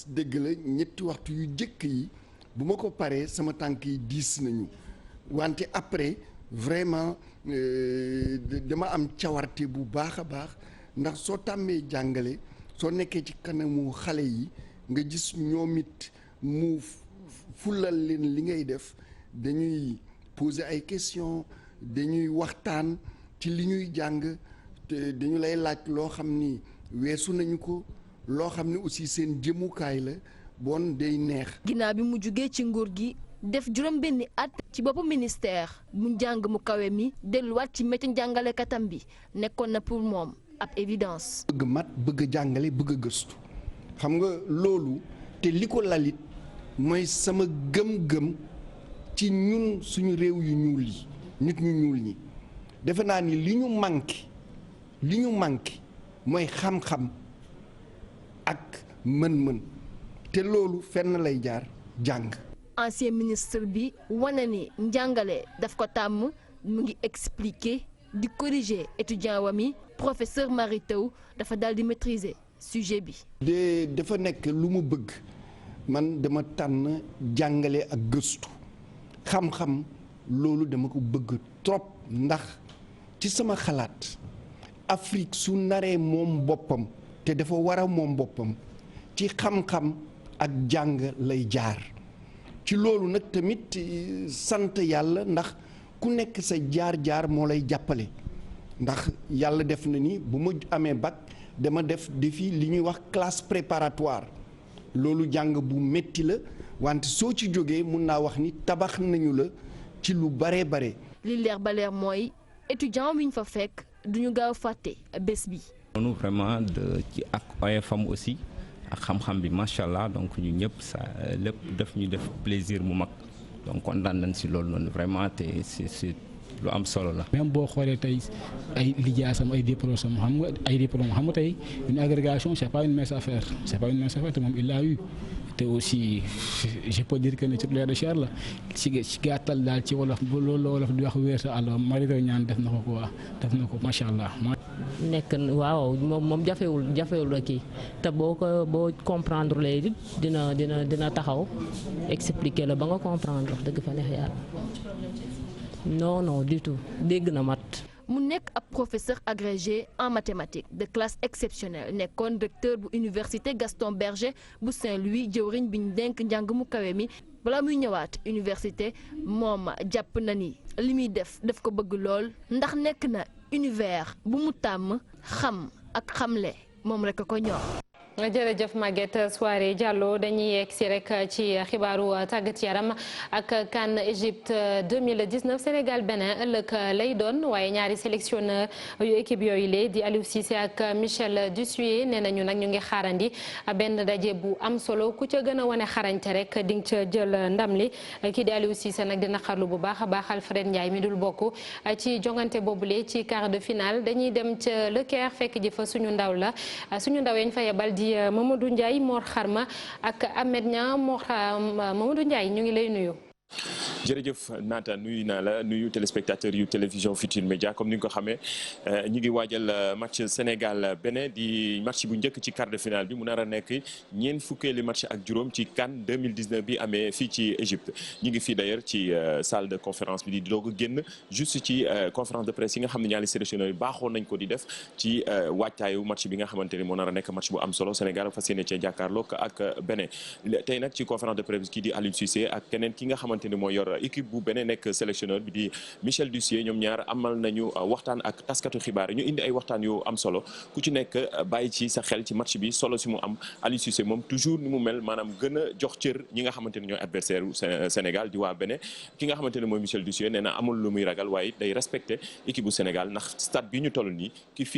dëgg la ñetti waxtu yu jëkk yi bu ma ko paree sama tànk yi diis nañu wante après vraiment dama am cawarte bu baax a baax ndax soo tàmmee jàngale soo nekkee ci kanamu xale yi nga gis ñoom it mu fulal leen li ngay def dañuy poser ay questions dañuy waxtaan ci li ñuy jàng te dañu lay laaj loo xam ni weesu nañu ko loo xam ne aussi seen jëmukaay la bon day neex. ginnaaw bi mu jugee ci nguur gi def juróom-benni at ci boppu ministère mu njàng mu kawe mi delluwaat ci métier njàngalekatam bi nekkoon na pour moom ab évidence. bëgg mat bëgg jàngale bëgg gëstu xam nga loolu te li ko lalit mooy sama gëm-gëm ci ñun suñu réew yu ñuul yi nit ñu ñuul ñi defe naa ni li ñu manqué mooy xam-xam ak mën-mën te loolu fenn lay jaar jàng. ancien ministre bi wane ni njàngale daf ko tàmm mu ngi expliquer di corriger étudiant wami professeur Mary Teuw dafa daal di maîtriser sujet bi. dafa nekk lu mu bëgg man dama tànn jàngale ak gëstu xam-xam loolu dama ko bëgg trop ndax ci sama xalaat Afrique su naree moom boppam te dafa war a moom boppam ci xam-xam ak jàng lay jaar ci loolu nag tamit sant yàlla ndax ku nekk sa jaar-jaar moo lay jàppale ndax yàlla def na ni bu ma amee bac dama def défi li ñuy wax classe préparatoire loolu jàng bu metti la wante soo ci jógee mun naa wax ni tabax nañu la ci lu bare bare. li leer ba leer mooy étudiant wi ñu fa fekk duñu gaaw fàtte bés bi. noonu vraiment ci ak OFM aussi ak xam-xam bi macha allah donc ñu ñëpp sa lépp daf ñu def plaisir mu mag donc kontaan nañ si loolu noonu vraiment te c'est lu am solo la. même boo xoolee tey ay lijaasam ay diplôme xam nga tey une agrégation c'est pas une mince affaire te moom il l'a eu te aussi je peux dire que ne titulaire de chaire la ci gàttal daal ci wolof bu loolu wolof di wax wéer sa àll Mary Teuw Niane def na ko quoi def na ko macha allah. nekk waaw moom jafewul la kii te boo comprendre léegi dina taxaw expliquer la ba nga comprendre wax dëgg fa neex yàlla. non du tout dégg na mat. mu nekk ab professeur agrégé en mathématiques de classe exceptionnelle nekkoon recteur bu université Gaston Berger bu Saint-Louis jëwriñ bi ñu dénk njàng mu kawe mi balaa muy ñëwaat université moom jàpp na ni li muy def ko bëgg lool ndax nekk na univers bu mu tàmm xam ak xamle moom rek a ko ñor. jërëjëf Maguette Souaré Diallo dañuy yegg si rek ci xibaaru tàggat yaram ak CAN Égypte 2019 Sénégal Bénin ëllëg lay doon waaye ñaari sélectionneur yu équipe yooyu lee di Aliou Cissé ak Michel Dussuyer nee nañu nag ñu ngi xaarandi benn daje bu am solo ku ca gën a wane xarañte rek di nga ca jël ndam li kii di Aliou Cissé nag dina xarlu bu baax a baax Alfred Ndiaye mi dul bokk ci jongante boobule ci quart de finale dañuy dem ca Le Caire fekk ji fa suñu ndaw yañ fa yebal di Mamadou Ndiaye Mor Xarma ak Ahmed Niang Mamadou Ndiaye ñu ngi lay nuyu. jërëjëf Naata nuyu naa la nuyu téléspectateur yu télévision Futurs Médias comme ni nga ko xamee ñu ngi waajal match Sénégal Bénin di match bu njëkk ci quart de finale bi mu nar a nekk ñeent fukkeeli match ak juróom ci CAN 2019 bi amee fii ci Égypte ñu ngi fii d'ailleurs ci salle de conférence bi di doog a génn juste ci conférence de presse yi nga xam ne ñaari sélectionneurs yi baaxoon nañ ko di def ci waajtaayu match bi nga xamante ni moo nar a nekk match bu am solo Sénégal fas yéene cee jàkkaarloo ak Bénin tey nag ci conférence de presse kii di Aliou Cissé ak keneen ki nga xamante ni moo yor équipe bu Bénin nekk sélectionneur bi di Michel Dussuyer ñoom ñaar amal nañu waxtaan ak taskatu xibaar yi ñu indi ay waxtaan yu am solo ku ci nekk bàyyi ci sa xel ci match bi solo si mu am Aliou Cissé moom toujours ni mu mel maanaam gën a jox cër ñi nga xamante ne ñooy adversaire u Sénégal di waa Bénin ki nga xamante ne mooy Michel Dussuyer nee na amul lu muy ragal waaye day respecté équipe bu Sénégal ndax stade bi ñu toll nii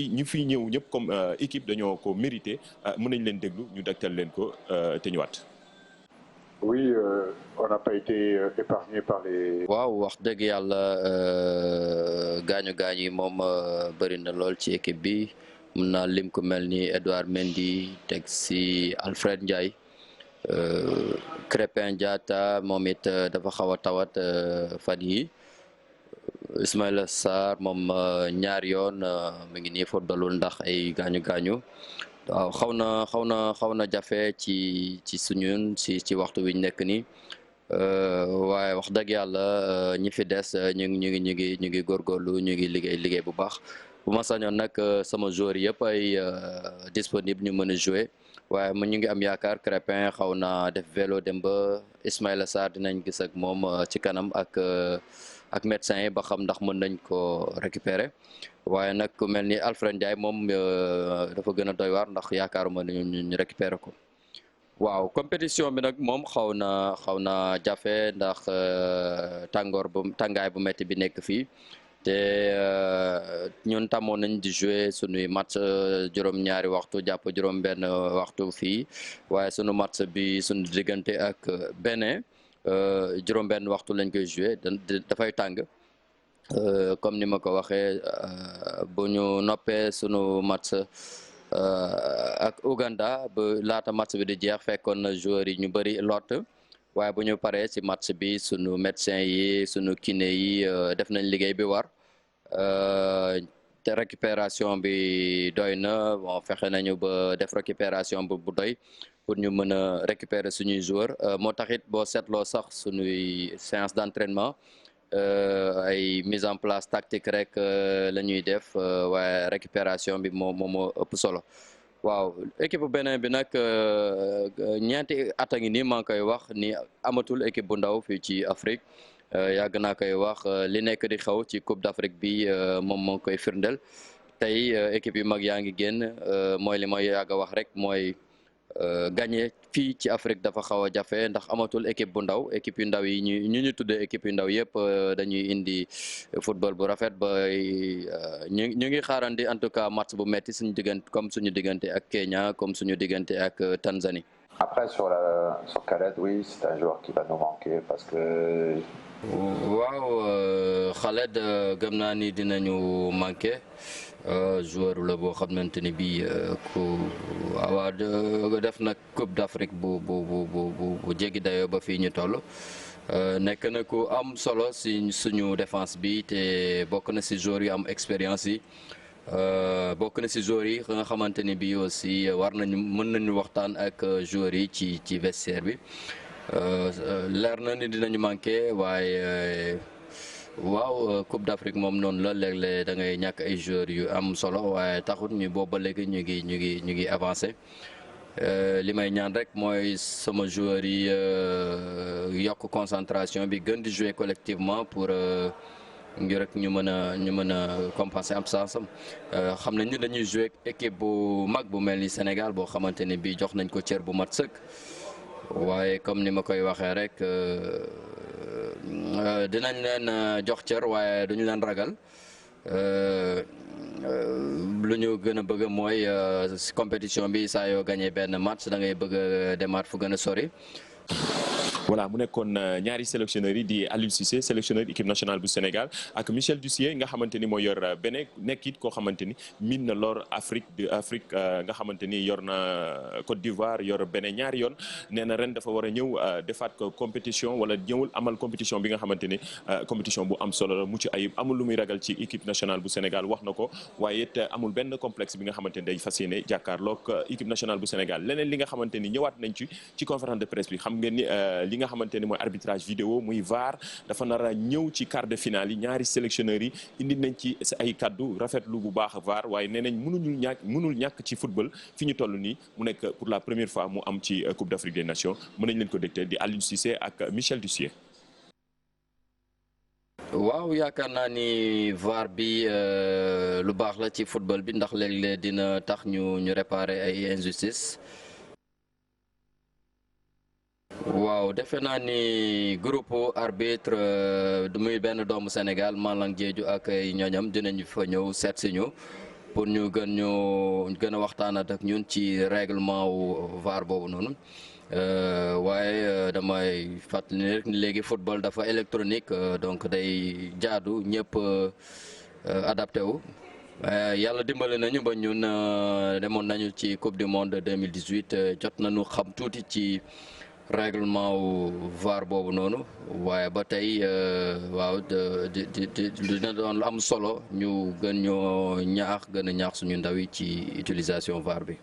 ñu fiy ñëw ñëpp comme équipe dañoo ko mérité mën nañ leen déglu ñu dagtal leen ko te ñëwaat. Oui, on n'a pas été épargné par les. waaw wax dëgg yàlla gaañu yi moom bëri na lool ci équipe bi mun naa lim ku mel ni Edouard Mendy teg si Alfred Ndiaye Crépin Diatta moom it dafa xaw a tawat fan yi Ismaïla Sarr moom ñaar yoon mu ngi nii footballul ndax ay gaañu. waaw xaw na jafe ci suñun ci waxtu wi ñu nekk nii waaye wax dëgg yàlla ñi fi des ñu ngi góorgóorlu ñu ngi liggéey bu baax bu ma sañoon nag sama joueur yëpp ay disponible ñu mën a jouer waaye ñu ngi am yaakaar Crépin xaw na def vélo dem ba Ismaïla Sarr dinañ gis ak moom ci kanam ak médecin yi ba xam ndax mën nañ ko récupérer waaye nag ku mel ni Alfred Ndiaye moom dafa gën a doy waar ndax yaakaaruma ne ñu récupérer ko waaw compétition bi nag moom xaw na jafe ndax tàngaay bu métti bi nekk fii te ñun tàmmoon nañ di jouer sunuy match juróom-ñaari waxtu jàpp juróom-benn waxtu fii waaye sunu match bi sunu diggante ak Bénin juróom-benn waxtu lañ koy jouer dafay tàng comme ni ma ko waxee bu ñu noppee sunu match ak Ouganda ba laata match bi di jeex fekkoon na joueurs yi ñu bëri lot waaye bu ñu paree ci match bi sunu médecin yi sunu kiné yi def nañ liggéey bi war te récupération bi doy na bon fexe nañu ba def récupération bu doy pour ñu mën a récupérer suñuy joueurs moo taxit boo seetloo sax suñuy séance d'entraînement ay mise en place tactique rek la ñuy def waaye récupération bi moo ëpp solo waaw équipe Bénin bi nag ñeenti at a ngi nii maa ngi koy wax ni amatul équipe bu ndaw fii ci Afrique yàgg naa koy wax li nekk di xew ci Coupe d'Afrique bi moom moo koy firndeel tey équipe yu mag yaa ngi génn mooy li may yàgg a wax rek mooy gagné fii ci Afrique dafa xaw a jafe ndax amatul équipe bu ndaw équipe yu ndaw yi ñu tuddee équipe yu ndaw yëpp dañuy indi football bu rafet ba ñu ngi xaarandi en tout cas match bu metti suñu diggante comme suñu diggante ak Kenya comme suñu diggante ak Tanzanie. Après sur Khaled, oui, c'est un joueur qui va nous manquer parce que. waaw Khaled gëm naa ni dinañu manqué joueur la boo xamante ni bii ku waaw def nag Coupe d'Afrique bu jéggi dayoo ba fii ñu toll nekk na ku am solo si suñu défense bi te bokk na si joueurs yu am expérience yi bokk na si joueurs yi nga xamante ni bii aussi mën nañu waxtaan ak joueurs yi ci vestiaire bi. leer na ni dinañu manqué waaye waaw Coupe d'Afrique moom noonu la léeg-léeg da ngay ñàkk ay joueurs yu am solo waaye taxut ñu boobu ba léegi ñu ngi avancé li may ñaan rek mooy sama joueurs yi yokk concentration bi gën di jouer collectivement pour ngir rek ñu mën a compenser absence am xam nañ ni dañuy jouer équipe bu mag bu mel ni Sénégal boo xamante ni bii jox nañ ko cër bu mat sëkk. waaye comme ni ma koy waxee rek dinañ leen jox cër waaye duñu leen ragal lu ñu gën a bëgg mooy compétition bi saa yoo gagné benn match da ngay bëgg a demaat fu gën a sori. voilà mu nekkoon ñaari sélectionneurs yi di Aliou Cissé sélectionneur équipe nationale bu Sénégal ak Michel Dussier nga xamante ni moo yor Bénin nekk it koo xamante ni miin na lor Afrique nga xamante ni yor na Côte d'Ivoire yor Bénin ñaari yoon nee na ren dafa war a ñëw defaat ko compétition wala ñëwul amal compétition bi nga xamante ni compétition bu am solo la mucc ayib amul lu muy ragal ci équipe nationale bu Sénégal wax na ko waaye it amul benn complexe bi nga xamante ni day fas yéene jàkkaarloog équipe nationale bu Sénégal leneen li nga xamante ni ñëwaat nañ ci conférence de presse bi xam ngeen ni li nga xamante ni mooy arbitrage vidéo muy VAR dafa nar a ñëw ci quart de finale yi ñaari sélectionneurs yi indi nañ ci ay kaddu rafetlu bu baax VAR waaye nee nañ mënul ñàkk ci football fi ñu toll nii mu nekk pour la première fois mu am ci Coupe d'Afrique des Nations mën nañ leen ko dégteel di Aliou Cissé ak Michel Dussier. waaw yaakaar naa ni VAR bi lu baax la ci football bi ndax léeg-léeg dina tax ñu réparer ay injustice. waaw defe naa ni groupe arbitre du muy benn doomu Sénégal Malang Diédhiou ak ay ñooñam dinañu fa ñëw seet si ñu pour ñu gën a waxtaanat ak ñun ci règlement wu VAR boobu noonu waaye damay fàttali rek ni léegi football dafa électronique donc day jaadu ñëpp adapté wu. yàlla dimbali nañu ba ñun demoon nañu ci Coupe du Monde 2018 jot nañu xam tuuti ci. règlement wu VAR boobu noonu waaye ba tey waaw dina doon am solo ñu gën ñoo gën a ñaax suñu ndaw yi ci utilisation VAR bi.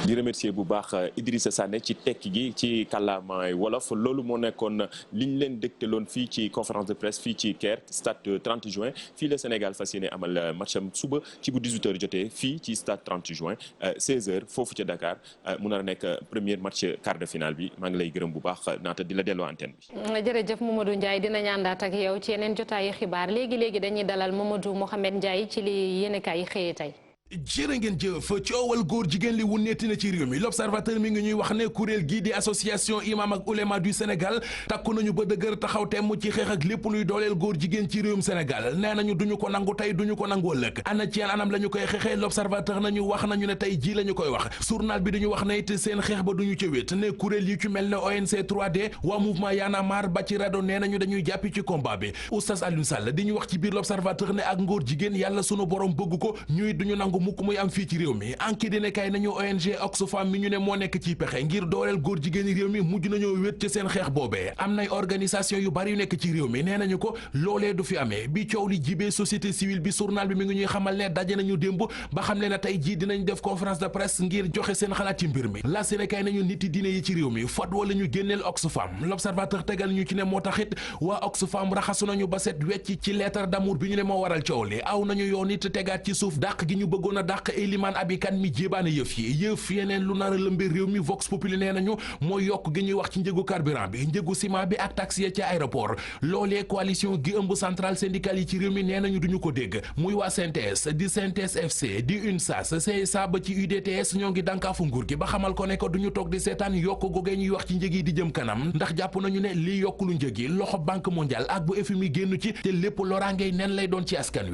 di remercier bu baax Idrissa Sané ci tekki gi ci kàllaamaay wolof loolu moo nekkoon liñ leen dégtaloon fii ci conférence de presse fii ci Caire stade 30 juin fii la Sénégal fas yéene amal matcham suba ci bu 18h jotee fii ci stade 30 juin 16h foofu ca Dakar mu nar a nekk premier match quart de finale bi. maa ngi lay gërëm bu baax naata di la delloo antenne bi. jërëjëf Mamadou Ndiaye dinañ àndaat ak yow ci yeneen jotaayu xibaar léegi dañuy dalal Mamadou Mohamed Ndiaye ci li yéenekaay yi xëyee tey. jërë ngeen jëf coowal góor jigéen li wuneeti na ci réew mi l'observateur mi ngi ñuy wax ne kuréel gii di association imam ak ulema du Sénégal takku nañu ba dëgër taxaw temm ci xeex ak lépp luy dooleel góor jigéen ci réewum Sénégal nee nañu duñu ko nangu tey duñu ko nangu ëllëg ana ci yan anam la ñu koy xeexee l'observateur nañu wax nañu ne tey ji la ñu koy wax journal bi dañu wax ne it seen xeex ba duñu ca wét ne kuréel yi ci mel ne ONC 3D waa mouvement Y'en a marre ba ci rado nee nañu dañuy jàppi ci combat bi oustaz Alioune Sall di ñu wax ci biir l'observateur ne ak ngóor jigéen yàlla sunu borom bëgg ko ñuy duñu nangu mukk muy am fii ci réew mi enquête dina kay nañu ONG Oxfam mi ñu ne moo nekk ci pexe ngir dooleel góor jigéeni réew mi mujj nañoo wét ci seen xeex boobee am nay organisation yu bari yu nekk ci réew mi nee nañu ko loolee du fi amee bi coow li jibee société civile bi journal bi mi ngi ñuy xamal ne daje nañu démb ba xam ne na tey jii dinañ def conférence de presse ngir joxe seen xalaat ci mbir mi la seen kay nañu niti diine yi ci réew mi fatwa la ñu génneel Oxfam l'observateur tegal ñu ci ne moo taxit waa Oxfam raxasu nañu ba set wecc ci lettre d'amour bi ñu ne moo waral coow li aw nañu yoon it tegaat ci suuf dàq gi ñu bëggoon a dàq Eliman Abikan mi jébaane yëf yeneen lu nar a lëmbe réew mi Vox Populi nee nañu mooy yokk gi ñuy wax ci njëgu carburant bi njëgu ciment bi ak taxi ya ci aéroport loolee coalition gi ëmb centrale syndicale yi ci réew mi nee nañu duñu ko dégg muy waa CNTS di CNTS FC di UNSAS CSA ba ci UDTS ñoo ngi dànkaafu nguur gi ba xamal ko ne ko duñu toog di seetaan yokk googee ñuy wax ci njëg yi di jëm kanam ndax jàpp nañu ne lii yokk lu njëg yi loxo banque mondiale ak bu FMI génn ci te lépp loraangey nen lay doon ci askan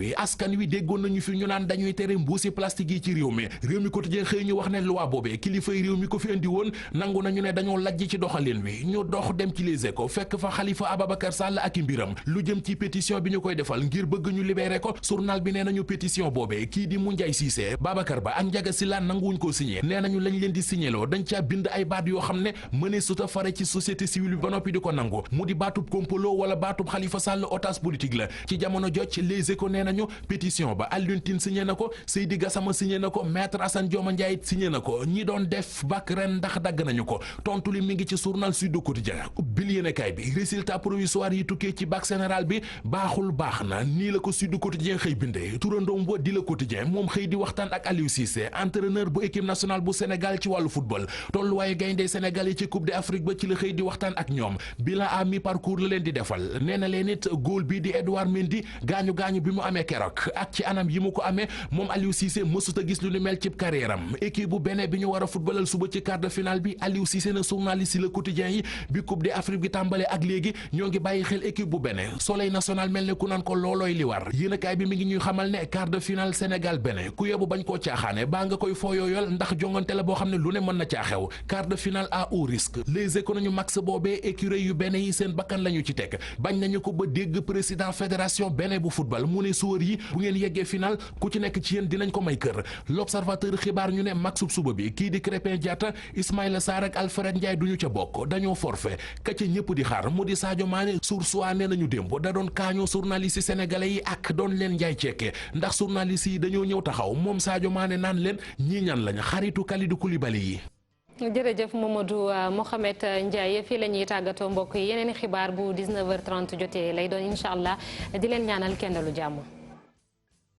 wi déggoon nañu fi ñu naan dañuy tere mbuusi plastique yi ci réew mi quotidien xëy ñu wax ne loi boobee kilifay réew mi ko fi indi woon nangu nañu ne dañoo lajj ci doxalin wi ñu dox dem ci Les Échos fekk fa Khalifa Ababacar Sall ak i mbiram lu jëm ci pétition bi ñu koy defal ngir bëgg ñu libéré ko journal bi nee nañu pétition boobee kii di Moundiaye Cissé Babacar Ba ak Ndiaga Sylla nanguwuñ koo signé nee nañu lañ leen di signéloo dañ caa bind ay baat yoo xam ne mënee suta fare ci société civile bi ba noppi di ko nangu mu di baatub complot wala baatub Khalifa Sall otage politique la ci jamono joj Les Échos nee nañu pétition ba Alioune Tine signé na ko Seydi Gassama signé na ko maître Assane Dioma Ndiaye signé na ko ñi doon def bac ren ndax dagg nañu ko tontu li mi ngi ci journal Sud Quotidien ubbil yéenekaay bi résultat provisoire yi tukkee ci bac général bi baaxul baax na nii la ko Sud Quotidien xëy bindee turandoom ba di Le Quotidien moom xëy di waxtaan ak Aliou Cissé entraîneur bu équipe nationale bu Sénégal ci wàllu football tolluwaaye gayndey Sénégal yi ci Coupe d'Afrique ba ci la xëy di waxtaan ak ñoom bilan à mi-parcours la leen di defal nee na leen it góol bi di Edouard Mendy gaañu bi mu amee keroog ak ci anam yi mu ko amee moom Aliou Cissé mësut a gis lu ni mel ci carrière am équipe bu Bénin bi ñu war a footballal suba ci quart de finale bi Aliou Cissé na journaliste Le Quotidien yi bi Coupe d'Afrique bi tàmbalee ak léegi ñoo ngi bàyyi xel équipe bu Bénin Soleil national mel ne ku naan ko loolooy li war yéenekaay bi mi ngi ñuy xamal ne quart de finale Sénégal Bénin ku yebu bañ koo caaxaane baa nga koy fooyooyol ndax jongante la boo xam ne lu ne mën na caa xew quart de finale à haut risque les économies max boobee écurie yu Bénin yi seen bakkan la ñu ci teg bañ nañu ko ba dégg président fédération Bénin bu football mu ne suwar yi bu ngeen yeggee final ku ci nekk ci yéen dinañ ko may kër l'observateur xibaar ñu ne maxub suba bi kii di Krépin Diatta Ismaïla Sarr ak Alfred Ndiaye duñu ca bokk dañoo forfait ka ca ñëpp di xaar mu di Sadio Mané Source A nee nañu démb da doon kaañoo journaliste sénégalais yi ak doon leen njaay cekke ndax journaliste yi dañoo ñëw taxaw moom Sadio Mané naan leen ñii ñan lañ xaritu Kalidou Koulibaly yi. jërëjëf Mamadou Mohamed Ndiaye fii la ñuy tàggatoo mbokk yi yeneen xibaar bu 19h30 jotee lay doon incha allah di leen ñaanal kenn lu jàmm.